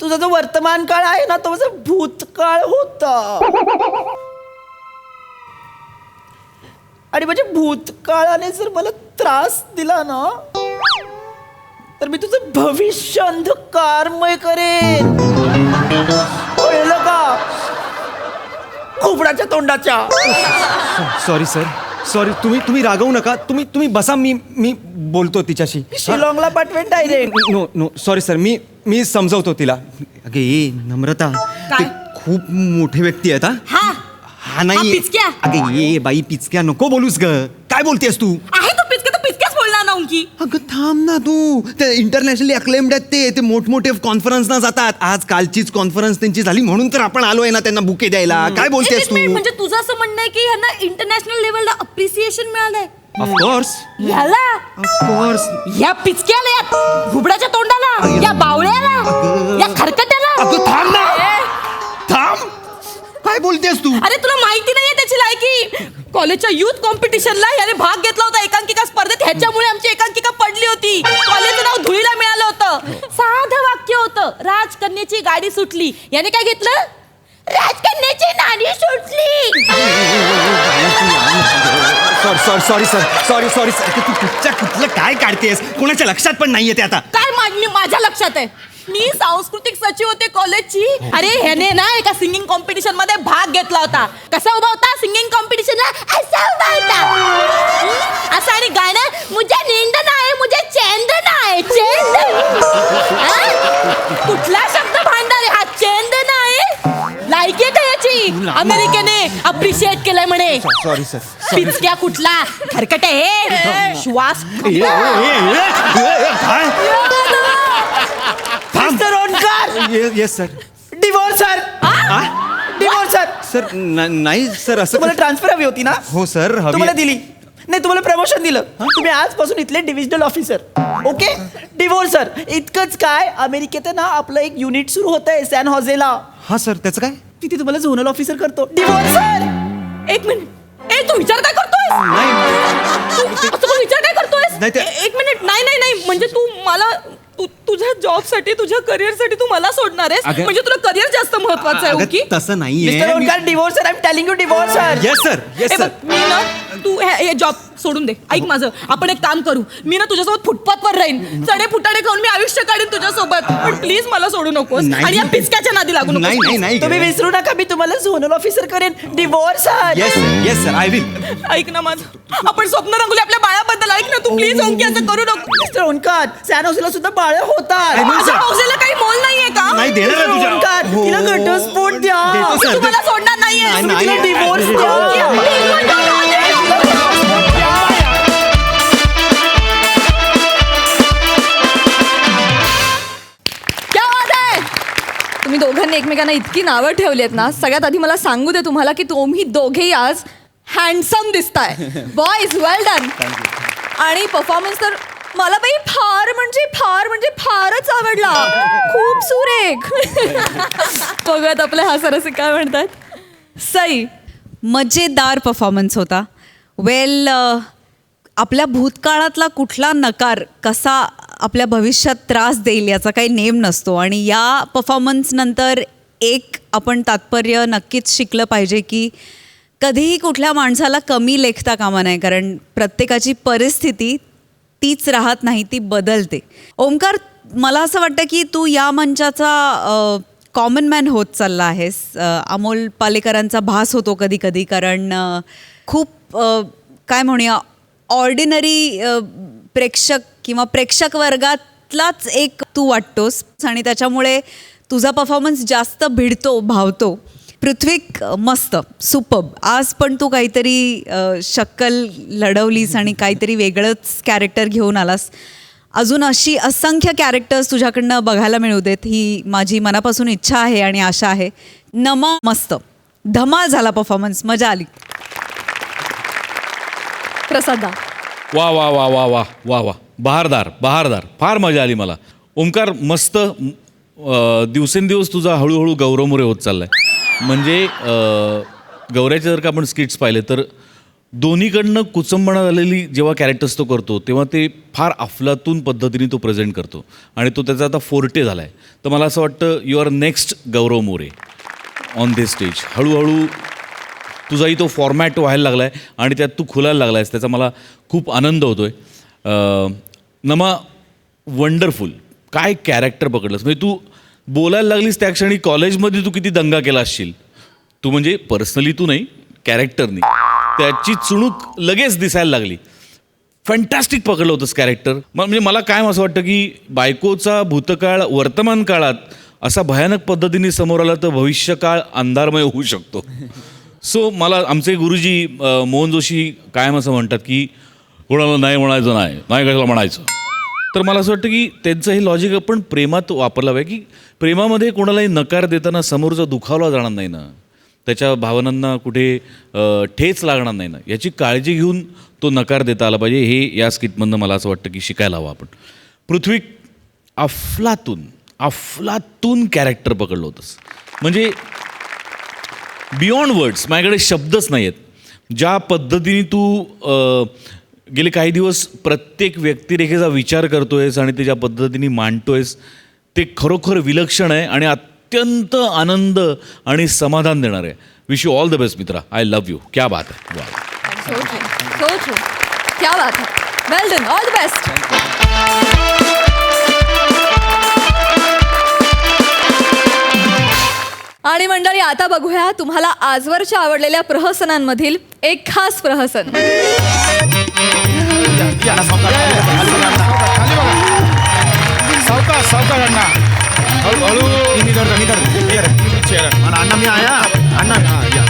तुझा जो वर्तमान काळ आहे ना तो माझा भूतकाळ होता. आणि म्हणजे भूतकाळाने जर मला त्रास दिला ना तर मी तुझं भविष्य अंधकारमय करेन. कळलं का? खोपडाच्या तोंडाच्या. Sorry sir, sorry. तुम्ही रागवू नका. तुम्ही बसा. मी बोलतो तिच्याशी. शिलाँगला पाठवेन डायरेक्ट. No sorry sir. मी समजवतो तिला. अगे ये नम्रता, ते खूप मोठे व्यक्ती आहेत. हा नाही पिचक्या. अगे ये बाई, पिचक्या नको बोलूस ग. काय बोलतेस तू? आहे तो पिचक्या, तो पिचक्याच बोलणार ना उंकी. अगं थांब ना तू. ते इंटरनॅशनली अक्लेम्ड आहेत. ते मोठमोठे कॉन्फरन्सना जातात. आज कालचीच कॉन्फरन्स त्यांची झाली म्हणून तर आपण आलोय ना त्यांना बुके द्यायला. काय बोलतेस तू? म्हणजे तुझं असं म्हणणं आहे की ह्यांना इंटरनॅशनल लेवलला अप्रिसिएशन मिळालंय? ऑफकोर्स. या पिचक्याला, या घुबडाच्या तोंडाला, या बावळ्याला, या खरकट्याला. अगं थांब ना. थांब. काय बोलतेस तू? अरे तुला माहिती नाहीये त्याची लायकी. कॉलेजच्या युथ कॉम्पिटिशनला याने भाग घेतला होता एकांकिका स्पर्धेत. ह्याच्यामुळे आमची एकांकिका पडली होती. कॉलेजचं नाव धुळीला मिळालं होतं. साधं वाक्य होतं, राजकन्याची गाडी सुटली. याने काय घेतलं? राजकन्याची नाणी सुटली. Sorry sir. तू कुठलं काय काढतेस? कोणाच्या लक्षात पण नाहीये ते आता. काय माझ्या लक्षात आहे. मी सांस्कृतिक सचिव होते कॉलेजची. अरे ह्याने ना एका सिंगिंग कॉम्पिटिशन मध्ये भाग घेतला होता. कसा उभा होता सिंगिंग कॉम्पिटिशनला? असा उभा होता. असं. आणि गाणं मुझे नींद नाही, मुझे चैन नाही. कुठला शब्द भांडार हा? चैन नाही. लायकी आहे का याची? अमेरिकेने अप्रिशिएट केलंय म्हणे. Sorry sir. पिचक्या कुठला? खरकटे हे श्वास. Mister Omkar. Yes sir. Divorce sir. Divorce sir. Sir नाही सर, असं तुम्हाला ट्रान्सफर हवी होती ना? हो सर, हवी. तुम्हाला दिली नाही, तुम्हाला प्रमोशन दिलं. तुम्ही आजपासून इथले divisional officer. Okay. Divorce sir. इतकंच काय, अमेरिकेत ना आपलं एक युनिट सुरू होत आहे सॅन होजेला. हा सर, त्याचं काय? तिथे तुम्हाला झोनल ऑफिसर करतो. Divorce sir. एक मिनिट. ए तू विचार काय करतोय? तू विचार काय करतोयस? नाही ते- एक मिनिट. नाही म्हणजे तू मला तुझ्या जॉबसाठी, तुझ्या करिअरसाठी तू मला सोडणार आहेस? अगं- म्हणजे तुला करिअर जास्त महत्वाचं आहे अगं, ओके तसं नाहीये mister Omkar divorce sir I am telling you divorce sir yes sir yes a sir बघ, मी ना तू हे जॉब सोडून दे ऐक माझं आपण एक काम करू मी ना तुझ्यासोबत फुटपाथवर राहीन चणे फुटाणे खाऊन मी आयुष्य काढीन तुझ्यासोबत पण प्लीज मला सोडू नकोस नाही. आणि या पिचक्याच्या नादी लागू नाही नको नाही नाही तुम्ही विसरू नका मी तुम्हाला झोनल ऑफिसर करेन divorce sir yes sir I will ऐक ना माझं आपण स्वप्न रंगोली आपल्या बाळाबद्दल ऐक ना तू प्लीज ओंकी असं करू नको मिस्टर ओंकार सॅन हाऊसला सुद्धा बाळ होतात I know, माझ्या sir. हौसेला काही मोल नाहीये का नाही देणार मिस्टर ना तुझ्या ओंकार हो. तिला घटस्फोट द्या देतो, मी sir. तुम्हाला सोडणार नाहीये नाही, तुम्ही नाही. तिला divorce द्या. क्या बात आहे तुम्ही दोघांनी एकमेकांना इतकी नावं ठेवली आहेत ना सगळ्यात आधी मला सांगू दे तुम्हाला की तुम्ही दोघेही आज हँडसम दिसताय बॉयज वेल डन आणि परफॉर्मन्स तर मला बाई फार म्हणजे फारच आवडला खूप सुरेख बघूयात आपले हास्यरसिक काय म्हणतात सई मजेदार परफॉर्मन्स होता वेल आपल्या भूतकाळातला कुठला नकार कसा आपल्या भविष्यात त्रास देईल याचा काही नेम नसतो आणि या परफॉर्मन्सनंतर एक आपण तात्पर्य नक्कीच शिकलं पाहिजे की कधीही कुठल्या माणसाला कमी लेखता कामा नाही कारण प्रत्येकाची परिस्थिती तीच राहत नाही ती बदलते ओमकार मला असं वाटतं की तू या मंचाचा कॉमन मॅन होत चालला आहेस अमोल पालेकरांचा भास होतो कधी कधी कारण खूप काय म्हणूया ऑर्डिनरी प्रेक्षक किंवा प्रेक्षक वर्गातलाच एक तू वाटतोस आणि त्याच्यामुळे तुझा परफॉर्मन्स जास्त भिडतो भावतो पृथ्वीक मस्त सुपर्ब आज पण तू काहीतरी शक्कल लढवलीस आणि काहीतरी वेगळंच कॅरेक्टर घेऊन आलास अजून अशी असंख्य कॅरेक्टर्स तुझ्याकडनं बघायला मिळू देत ही माझी मनापासून इच्छा आहे आणि आशा आहे नमा मस्त धमाल झाला परफॉर्मन्स मजा आली प्रसादा वा वा वा वा वा वा वा बहारदार फार मजा आली मला ओंकार मस्त दिवसेंदिवस तुझा हळूहळू गौरवमुरे होत चाललाय म्हणजे गौऱ्याचे जर का आपण स्किट्स पाहिले तर दोन्हीकडनं कुचंबणा झालेली जेव्हा कॅरेक्टर्स तो करतो तेव्हा ते फार अफलातून पद्धतीने तो प्रेझेंट करतो आणि तो त्याचा आता फोर्टे झाला आहे तर मला असं वाटतं you are next Gaurav More on this stage हळूहळू तुझाही तो फॉर्मॅट व्हायला लागला आहे आणि त्यात तू खुलायला लागला आहेस त्याचा मला खूप आनंद होतो आहे नमा वंडरफुल काय कॅरेक्टर पकडलंस म्हणजे तू बोलायला लागलीस त्या क्षणी कॉलेजमध्ये तू किती दंगा केला असशील तू म्हणजे पर्सनली तू नाही कॅरेक्टरनी त्याची चुणूक लगेच दिसायला लागली फॅन्टॅस्टिक पकडलं होतंस कॅरेक्टर म्हणजे मला काय असं वाटतं की बायकोचा भूतकाळ वर्तमान काळात असा भयानक पद्धतीने समोर आला तर भविष्यकाळ अंधारमय होऊ शकतो सो मला आमचे गुरुजी मोहन जोशी कायम असं म्हणतात की कोणाला नाही म्हणायचं नाही कशाला म्हणायचं तर मला असं वाटतं की त्यांचं हे लॉजिक आपण प्रेमात वापरलं पाहिजे की प्रेमामध्ये कोणालाही नकार देताना समोरचा दुखावला जाणार नाही ना त्याच्या भावनांना कुठे ठेच लागणार नाही ना याची काळजी घेऊन तो नकार देता आला पाहिजे हे या स्किटमधनं मला असं वाटतं की शिकायला हवं आपण पृथ्वी अफलातून कॅरेक्टर पकडलं होतंस म्हणजे बियॉन्ड वर्ड्स माझ्याकडे शब्दच नाही आहेत ज्या पद्धतीने तू गेले काही दिवस प्रत्येक व्यक्तिरेखेचा विचार करतोयस आणि ते ज्या पद्धतीने मांडतोयस ते खरोखर विलक्षण आहे आणि अत्यंत आनंद आणि समाधान देणार आहे wish you all the best मित्रा आय लव्ह यू क्या बात आहे वा सो ट्रू क्या बात है वेल डन ऑल द बेस्ट आणि मंडळी आता बघूया तुम्हाला आजवरच्या आवडलेल्या प्रहसनांमधील एक खास प्रहसन सावकाश अण्णा हळूहळू अण्णा मी आया अण्णा या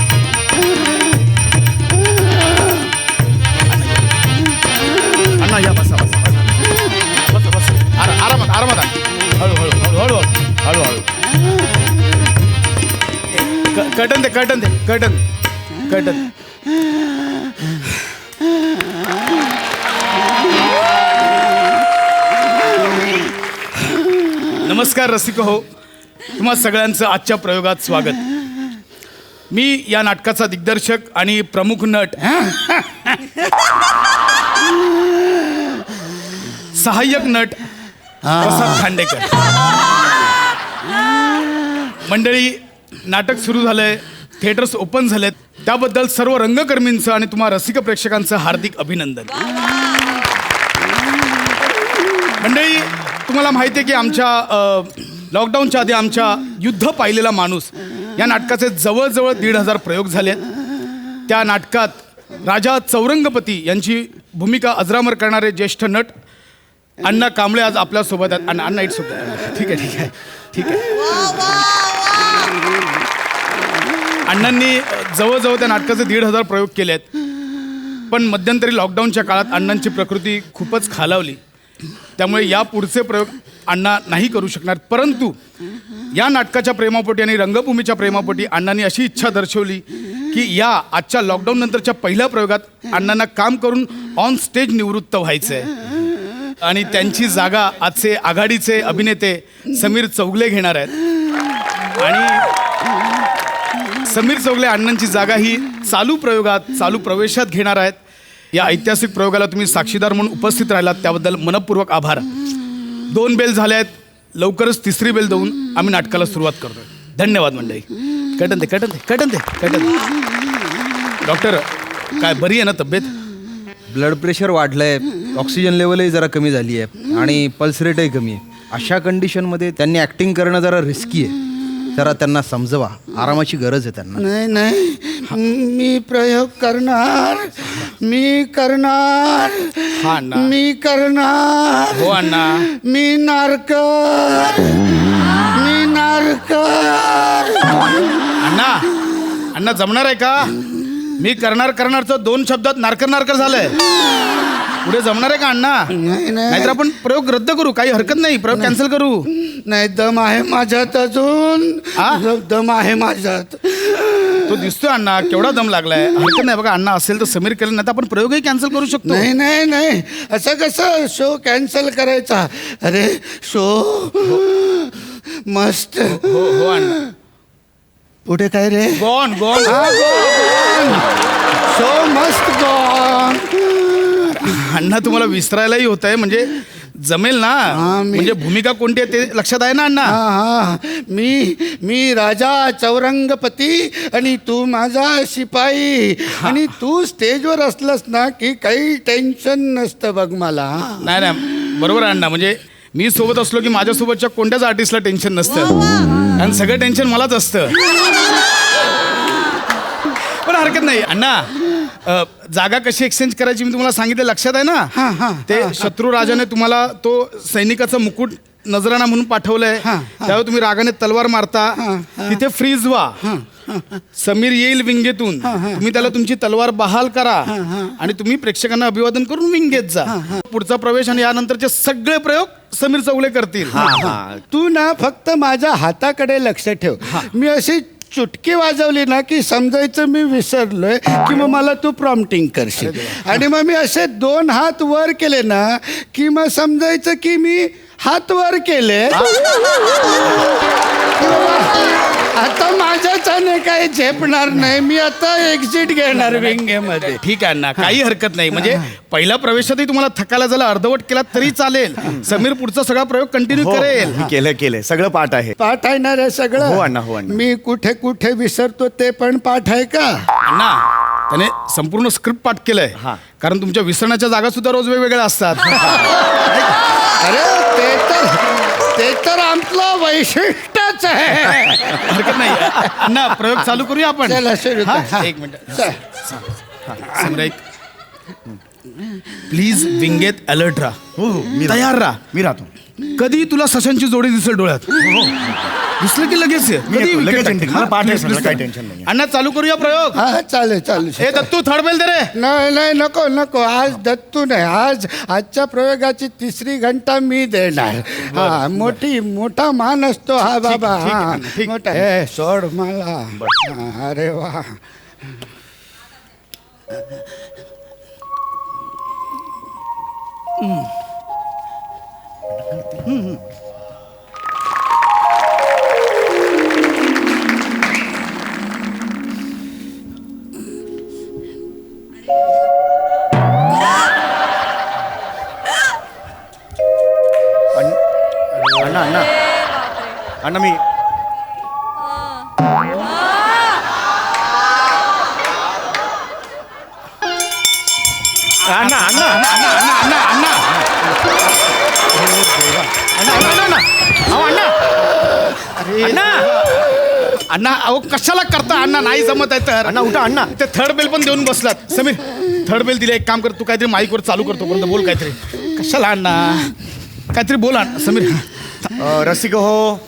अण्णा या बसा आरामात हळूहळू कर्टन दे नमस्कार रसिक हो तुम्हा सगळ्यांचं आजच्या प्रयोगात स्वागत मी या नाटकाचा दिग्दर्शक आणि प्रमुख नट सहाय्यक नट प्रसाद खांडेकर मंडळी, नाटक सुरू झालंय, थिएटर्स ओपन झालेत, त्याबद्दल सर्व रंगकर्मींचं आणि तुम्हा रसिक प्रेक्षकांचं हार्दिक अभिनंदन. मंडळी, तुम्हाला माहिती आहे की आमच्या लॉकडाऊनच्या आधी आमच्या युद्ध पाहिलेला माणूस या नाटकाचे जवळजवळ 1,500 प्रयोग झाले. त्या नाटकात राजा चौरंगपती यांची भूमिका अजरामर करणारे ज्येष्ठ नट अण्णा कांबळे आज आपल्यासोबत आहेत. अण्णा इट्स ओके. ठीक आहे ठीक आहे ठीक आहे. अण्णांनी जवळजवळ त्या नाटकाचे 1,500 प्रयोग केले आहेत. पण मध्यंतरी लॉकडाऊनच्या काळात अण्णांची प्रकृती खूपच खालावली, त्यामुळे या पुढचे प्रयोग अण्णा नाही करू शकणार. परंतु या नाटकाच्या प्रेमापोटी आणि रंगभूमीच्या प्रेमापोटी अण्णांनी अशी इच्छा दर्शवली की या आजच्या लॉकडाऊन नंतरच्या पहिल्या प्रयोगात अण्णांना काम करून ऑन स्टेज निवृत्त व्हायचं आहे आणि त्यांची जागा आजचे आघाडीचे अभिनेते समीर चौगले घेणार आहेत. आणि समीर चौगले अण्णांची जागा ही चालू प्रयोगात, चालू प्रवेशात घेणार आहेत. या ऐतिहासिक प्रयोगाला तुम्ही साक्षीदार म्हणून उपस्थित राहिलात त्याबद्दल मनपूर्वक आभार. 2 बेल झाल्या आहेत, लवकरच 3री बेल देऊन आम्ही नाटकाला सुरुवात करतोय. धन्यवाद मंडळी. कटन दे. डॉक्टर, काय बरी आहे ना तब्येत? ब्लड प्रेशर वाढलंय, ऑक्सिजन लेवलही जरा कमी झाली आहे आणि पल्स रेटही कमी आहे. अशा कंडिशनमध्ये त्यांनी ॲक्टिंग करणं जरा रिस्की आहे. जरा त्यांना समजवा, आरामाची गरज आहे त्यांना. नाही नाही, मी प्रयोग करणार, मी करणार, हा अण्णा. मी करणार. हो अण्णा. मी नारकर, मी नारकर. अण्णा जमणार आहे का? मी करणारचं 2 शब्दात नारकर झालंय. पुढे जमणार आहे का अण्णा? नाही नाही नाहीतर आपण प्रयोग रद्द करू, काही हरकत नाही, प्रयोग कॅन्सल करू. नाही, दम आहे माझ्यात अजून. हा? दम आहे माझ्यात. तो दिसतोय अण्णा, केवढा दम लागलाय. हरकत नाही बघा, अण्णा असेल तर समीर केलं, नाही तर आपण प्रयोगही कॅन्सल करू शकतो. नाही नाही नाही, असं कसं शो कॅन्सल करायचा? अरे शो मस्त. हो अण्णा. पुढे काय रे? गॉन शो मस्त गॉन. अण्णा, तुम्हाला विसरायलाही होत आहे, म्हणजे जमेल ना? म्हणजे भूमिका कोणती आहे ते लक्षात आहे ना अण्णा? हा, मी राजा चौरंगपती आणि तू माझा शिपाई. आणि तू स्टेजवर असलास ना की काही टेन्शन नसतं बघ मला. नाही बरोबर आहे अण्णा. म्हणजे मी सोबत असलो की माझ्यासोबतच्या कोणत्याच आर्टिस्टला टेन्शन नसतं आणि सगळं टेन्शन मलाच असतं. पण हरकत नाही अण्णा. जागा कशी एक्सचेंज करायची मी तुम्हाला सांगितलं, लक्षात आहे ना? ते शत्रू राजाने तुम्हाला तो सैनिकाचा मुकुट नजराणा म्हणून पाठवलंय. त्यावेळी तुम्ही रागाने तलवार मारता, तिथे फ्रीज व्हा. समीर येईल विंगेतून, तुम्ही त्याला तुमची तलवार बहाल करा आणि तुम्ही प्रेक्षकांना अभिवादन करून विंगेत जा. पुढचा प्रवेश आणि यानंतरचे सगळे प्रयोग समीर चौगले करतील. तू ना फक्त माझ्या हाताकडे लक्ष ठेव. मी अशी चुटकी वाजवली ना की समजायचं मी विसरलोय की मग मला तू प्रॉम्प्टिंग करशील. आणि मग मी असे 2 हात वर केले ना की मग समजायचं की मी हात वर केले. आता माझ्याच्याने काही झेपणार नाही, मी आता एक्झिट घेणार विंगेमध्ये. ठीक आहे ना, काही हरकत नाही. म्हणजे पहिल्या प्रवेशातही तुम्हाला थकायला झाला, अर्धवट केला तरी चालेल. समीर पुढचा सगळा प्रयोग कंटिन्यू करेल. केलं सगळं पाठ आहे. पाठ आहे ना रे सगळं? हो अण्णा, हो अण्णा. मी कुठे कुठे विसरतो ते पण पाठ आहे का? अण्णा, त्याने संपूर्ण स्क्रिप्ट पाठ केलंय, कारण तुमच्या विसरण्याच्या जागा सुद्धा रोज वेगवेगळ्या असतात. अरे ते तर आमचं वैशिष्ट्यच आहे. हरकत नाही अण्णा, प्रयोग चालू करूया आपण. चला सुरू कर. हा, 1 मिनिट. समीर, प्लीज विंगेत अलर्ट राहा, तयार राहा. मी राहतो. कधी तुला सशांची जोडी दिसेल डोळ्यात, दिसलं की लगेच ये. कधी लगेच wicket मला पाठ आहे, टाक. सगळं काही टेन्शन नाही. अण्णा, चालू करूया प्रयोग. हा चालेल. हे दत्तू, थर्ड बेल दे रे. नाही नको आज दत्तू नाही. आजच्या प्रयोगाची 3री घंटा मी देणार. हा, मोठा मान असतो हा बाबा. ठीक आहे, हा ठीक. मोठा. हे सोड मला. हा, अरे वा. अण्णा मी अण्णा अण्णा अण्णा अण्णा अण्णा अण्णा अण्णा अण्णा अण्णा अहो अण्णा अरे अण्णा अण्णा अहो कशाला करता अण्णा नाही जमत आहे तर अण्णा उठा अण्णा. ते थर्ड बेल पण देऊन बसलात. समीर थर्ड बेल दिले. एक काम कर तू काहीतरी माईकवर चालू करतो पर्यंत बोल काहीतरी. कशाला अण्णा काहीतरी बोल अण्णा. समीर रसिक हो.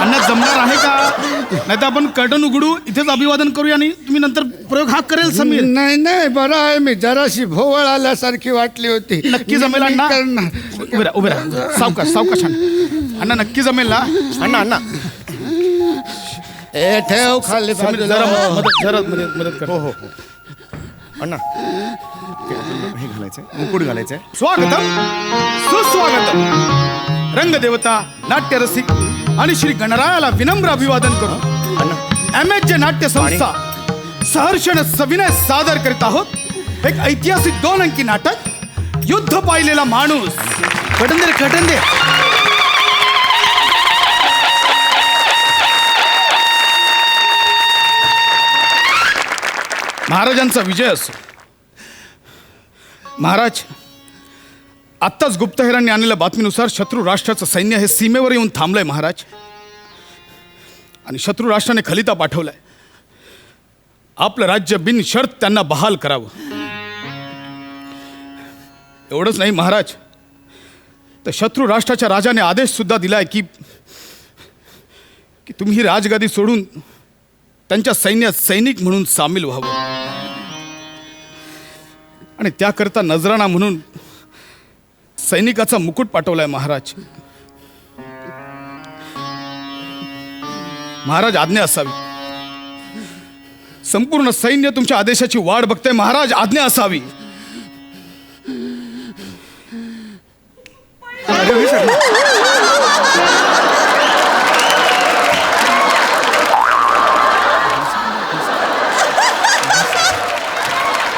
अण्णा जमणार आहे का? नाही तर आपण कर्टन उघडू इथेच अभिवादन करूया आणि तुम्ही नंतर प्रयोग हा करेल समीर. नाही नाही बरं आहे. मी जराशी भोवळ आल्यासारखी वाटली होती. नक्की जमेल अण्णा? करणार. उभे राहा उभे राहा. सावकाश सावकाश अण्णा नक्की जमेल ना? अण्णा अण्णा ए ठेव खाली समीर बाजूला. जरा मदत कर. हो हो हो अण्णा हे घालायचंय मुकुट घालायचंय. स्वागतम सुस्वागतम. रंगदेवता नाट्यरसिक आणि श्री गणरायाला विनम्र अभिवादन करू MHJ नाट्य संस्था सहर्षण सविनय सादर करीत आहोत एक ऐतिहासिक 2 अंकी नाटक युद्ध पाहिलेला माणूस. कटंदे कटंदे. महाराजांचा विजय असो. महाराज आत्ताच गुप्तहेरांनी आणलेल्या बातमीनुसार शत्रू राष्ट्राचं सैन्य हे सीमेवर येऊन थांबलंय महाराज. आणि शत्रू राष्ट्राने खलिता पाठवलाय आपलं राज्य बिनशर्त त्यांना बहाल करावं. एवढंच नाही महाराज तर शत्रू राष्ट्राच्या राजाने आदेश सुद्धा दिलाय की तुम्ही ही राजगादी सोडून त्यांच्या सैन्यात सैनिक म्हणून सामील व्हावं. आणि त्याकरता नजराणा म्हणून सैनिकाचा मुकुट पाठवलाय महाराज. महाराज आज्ञा असावी. संपूर्ण सैन्य तुमच्या आदेशाची वाट बघते महाराज. आज्ञा असावी.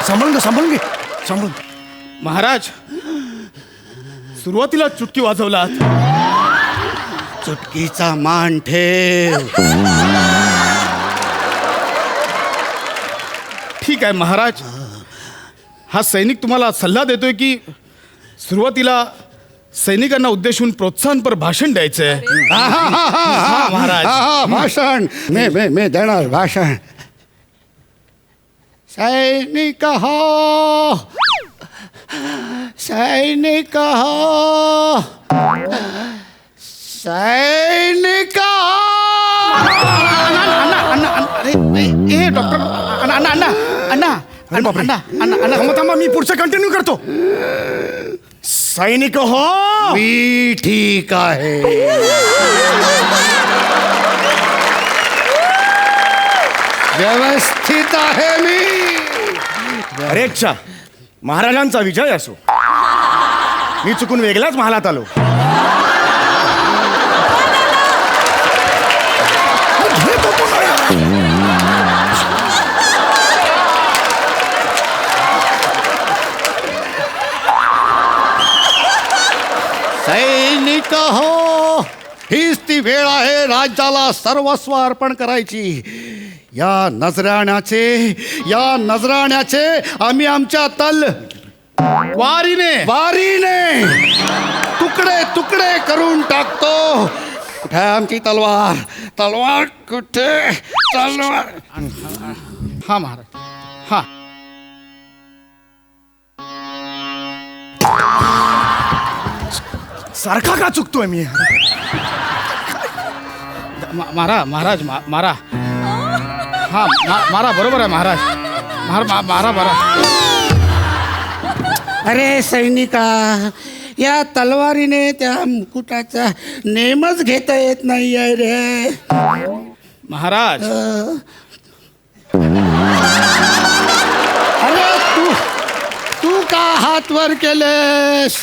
सांभाळून घे सांभाळून. महाराज सुरुवातीला चुटकी वाजवलात. चुटकीचा मान ठेव. ठीक आहे महाराज. हा सैनिक तुम्हाला सल्ला देतोय की सुरुवातीला सैनिकांना उद्देशून प्रोत्साहनपर भाषण द्यायचंय. महाराज. भाषण मी देणार भाषण. सैनिक हो सैनिक हो सैनिक डॉक्टर अण्णा अण्णा अण्णा अण्णा अण्णा थांबा मी पुढचं कंटिन्यू करतो. सैनिक हो. मी ठीक आहे. व्यवस्थित आहे मी. अरे अच्छा महाराजांचा विजय असो. मी चुकून वेगळ्याच महालात आलो. सैनिक हो हीच ती वेळ आहे राज्याला सर्वस्व अर्पण करायची. या नजराण्याचे आम्ही आमच्या वारीने तुकडे तुकडे करून टाकतो. कुठे आमची तलवार कुठे तलवार. हा महाराज. हा सारखा का चुकतोय मी. मारा महाराज मारा. हा मारा बरोबर आहे महाराज. मारा मारा. अरे सैनिका या तलवारीने त्या मुकुटाचा नेमच घेता येत नाही आहे रे महाराज. अरे तू का हात वर केलेस.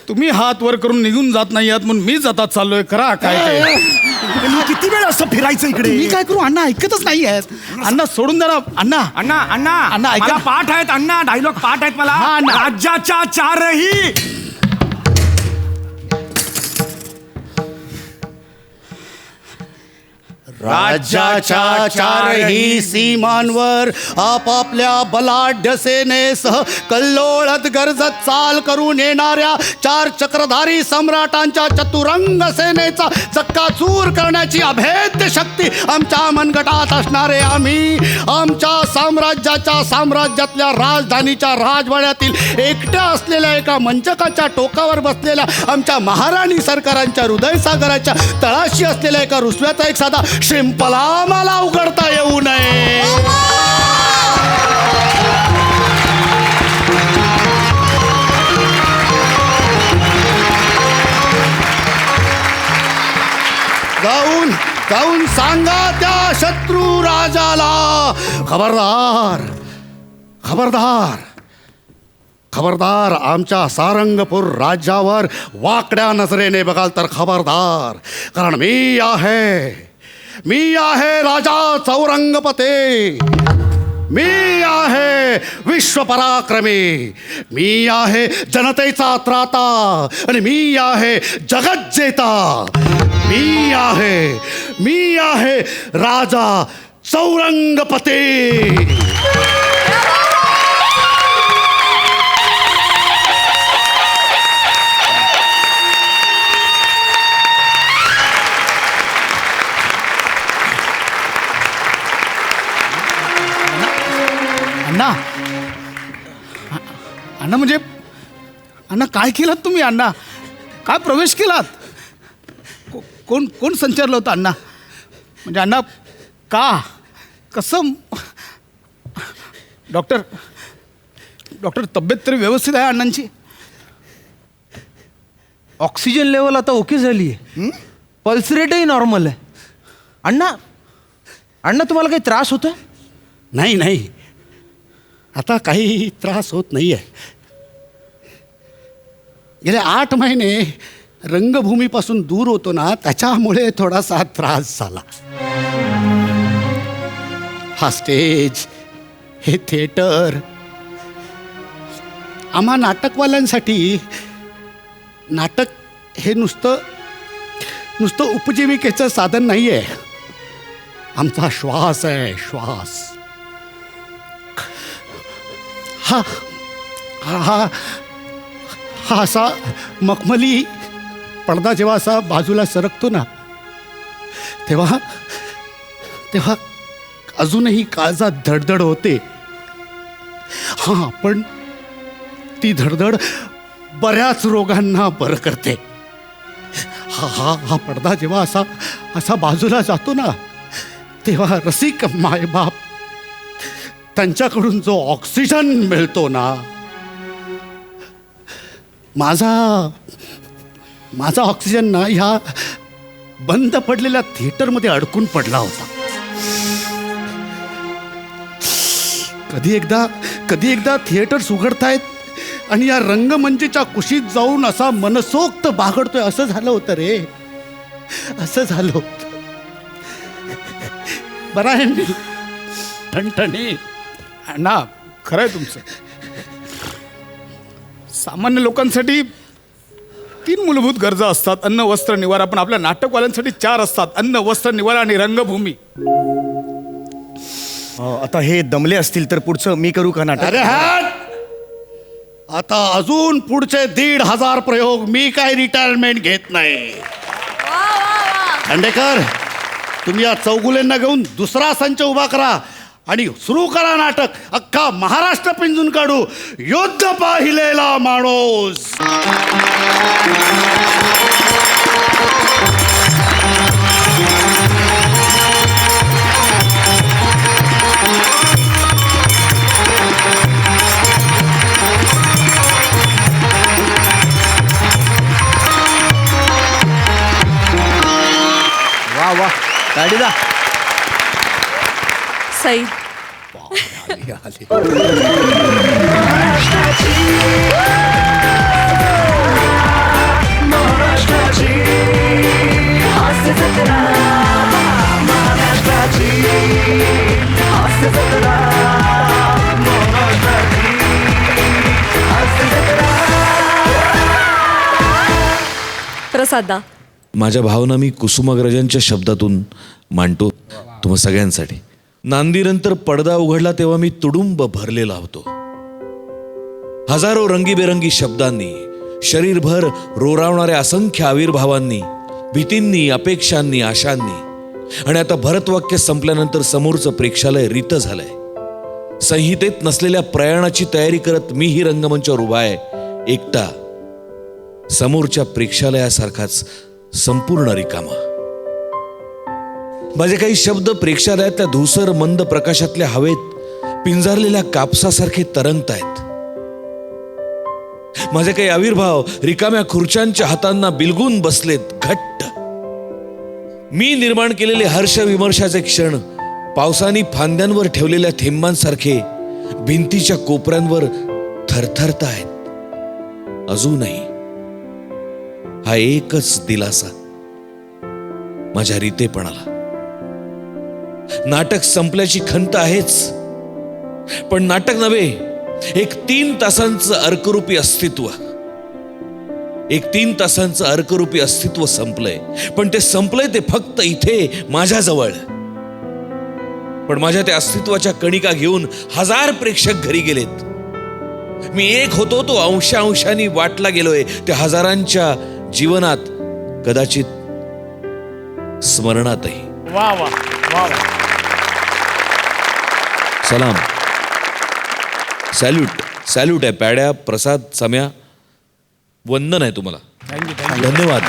तुम्ही हात वर करून निघून जात नाही आहात म्हणून मीच आता चाललोय. करा काय ते. किती वेळ असं फिरायचं इकडे. मी काय करू अण्णा ऐकतच नाही आहेत. अण्णा सोडून द्या ना अण्णा. अण्णा अण्णा अण्णा, ऐका. मला पाठ आहेत अण्णा. डायलॉग पाठ आहेत मला. हा, अण्णा. राज्याच्या चारही राज्याच्या चारही सीमांवर आपापल्या बलाढ्य सेनेसह कल्लोळत गरजत चाल करून येणाऱ्या 4 चक्रधारी सम्राटांच्या चतुरंग सेनेचा चक्काचूर करण्याची अभेद्य शक्ती आमच्या मनगटात असणारे आम्ही आमच्या साम्राज्यातल्या राजधानीच्या राजवाड्यातील एकट्या असलेल्या एका मंचकाच्या टोकावर बसलेल्या आमच्या महाराणी सरकारांच्या हृदयसागराच्या तळाशी असलेल्या एका रुसव्याचा एक साधा शिंपला मला उघडता येऊ नये. जाऊन सांगा त्या शत्रू राजाला खबरदार आमच्या सारंगपूर राज्यावर वाकड्या नजरेने बघाल तर खबरदार. कारण मी आहे राजा चौरंगपते. मी आहे विश्वपराक्रमी. मी आहे जनतेचा त्राता आणि मी आहे जगज्जेता. मी आहे राजा चौरंगपते. अण्णा म्हणजे अण्णा काय केलात तुम्ही? अण्णा काय प्रवेश केलात? कोण संचारलं होतं अण्णा? म्हणजे अण्णा का कसं? डॉक्टर तब्येत तरी व्यवस्थित आहे अण्णांची? ऑक्सिजन लेवल आता ओके झाली आहे. पल्स रेटही नॉर्मल आहे. अण्णा तुम्हाला काही त्रास होतोय? नाही आता काही त्रास होत नाही आहे. गेले 8 महिने रंगभूमीपासून दूर होतो ना, त्याच्यामुळे थोडासा त्रास झाला. हा स्टेज, हे थिएटर आम्हा नाटकवाल्यांसाठी नाटक हे नुसतं उपजीविकेचं साधन नाही आहे. आमचा श्वास आहे, श्वास. हा असा मखमली पडदा जेव्हा असा बाजूला सरकतो ना, तेव्हा अजूनही काळजात धडधड होते. पण ती धडधड बऱ्याच रोगांना बरं करते. हा पडदा जेव्हा असा बाजूला जातो ना, तेव्हा रसिक मायबाप त्यांच्याकडून जो ऑक्सिजन मिळतो ना, माझा ऑक्सिजन ना ह्या बंद पडलेल्या थिएटरमध्ये अडकून पडला होता. कधी एकदा थिएटर्स उघडतायत आणि या रंगमंचीच्या कुशीत जाऊन असा मनसोक्त बागडतोय, असं झालं होतं रे. असं झालं होतं. बरं आहे मी ठणठणी. अण्णा खरं आहे तुमचं. सामान्य लोकांसाठी 3 मूलभूत गरजा असतात: अन्न, वस्त्र, निवारा. पण आपल्या नाटकवाल्यांसाठी 4 असतात: अन्न, वस्त्र, निवारा आणि रंगभूमी. आता हे दमले असतील तर पुढचं मी करू का नाटक? अरे आता अजून पुढचे 1,500 प्रयोग मी काय रिटायरमेंट घेत नाही. खांडेकर, तुम्ही या चौगुलेंना घेऊन दुसरा संच उभा करा आणि सुरू करा नाटक. अख्खा महाराष्ट्र पिंजून काढू. युद्ध पाहिलेला माणूस. वा गाडी जा. सई प्रसादा, माझ्या भावना मी कुसुमाग्रजांच्या शब्दातून मांडतो तुम्हा सगळ्यांसाठी. नांदीनंतर पडदा उघडला तेव्हा मी तुडुंब भरलेला होतो. हजारो रंगीबेरंगी शब्दांनी, शरीरभर रोरावणाऱ्या असंख्य आविर्भावांनी, भीतींनी, अपेक्षांनी, आशांनी. आणि आता भरतवाक्य संपल्यानंतर समोरचं प्रेक्षालय रित झालंय. संहितेत नसलेल्या प्रयाणाची तयारी करत मीही रंगमंचावर उभा आहे, एकटा, समोरच्या प्रेक्षालयासारखाच संपूर्ण रिकामा. माझे काही शब्द प्रेक्षालयातल्या धुसर मंद प्रकाशातल्या हवेत पिंजारलेल्या कापसासारखे तरंगतायत. माझे काही आविर्भाव रिकाम्या खुर्च्यांच्या हातांना बिलगून बसलेत घट्ट. मी निर्माण केलेले हर्ष विमर्शाचे क्षण पावसाने फांद्यांवर ठेवलेल्या थेंबांसारखे भिंतीच्या कोपऱ्यांवर थरथरतायत. अजूनही हा एकच दिलासा माझ्या रीतेपणाला. नाटक संपल्याची खंत आहेच, पण नाटक नव्हे, एक 3 तासांचं अर्करूपी अस्तित्व. एक 3 तासांचं अर्करूपी अस्तित्व संपलंय. पण ते संपलंय ते फक्त इथे माझ्याजवळ. पण माझ्या त्या अस्तित्वाच्या कणिका घेऊन 1000 प्रेक्षक घरी गेलेत. मी एक होतो तो अंशांनी वाटला गेलोय त्या हजारांच्या जीवनात, कदाचित स्मरणातही. वा वा वा वा. सलाम, सॅल्यूट आहे पॅड्या, प्रसाद, सम्या, वंदन आहे तुम्हाला. धन्यवाद.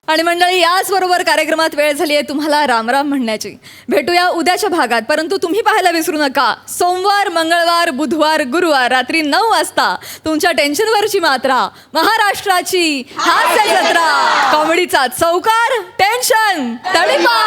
आणि मंडळी, याच बरोबर कार्यक्रमात वेळ झाली आहे तुम्हाला रामराम म्हणण्याची. भेटूया उद्याच्या भागात, परंतु तुम्ही पाहायला विसरू नका, सोमवार, मंगळवार, बुधवार, गुरुवार रात्री 9 वाजता तुमच्या टेन्शनवरची मात्रा, महाराष्ट्राची हास्य जत्रा, कॉमेडीचा चौकार, टेन्शन तडीपार.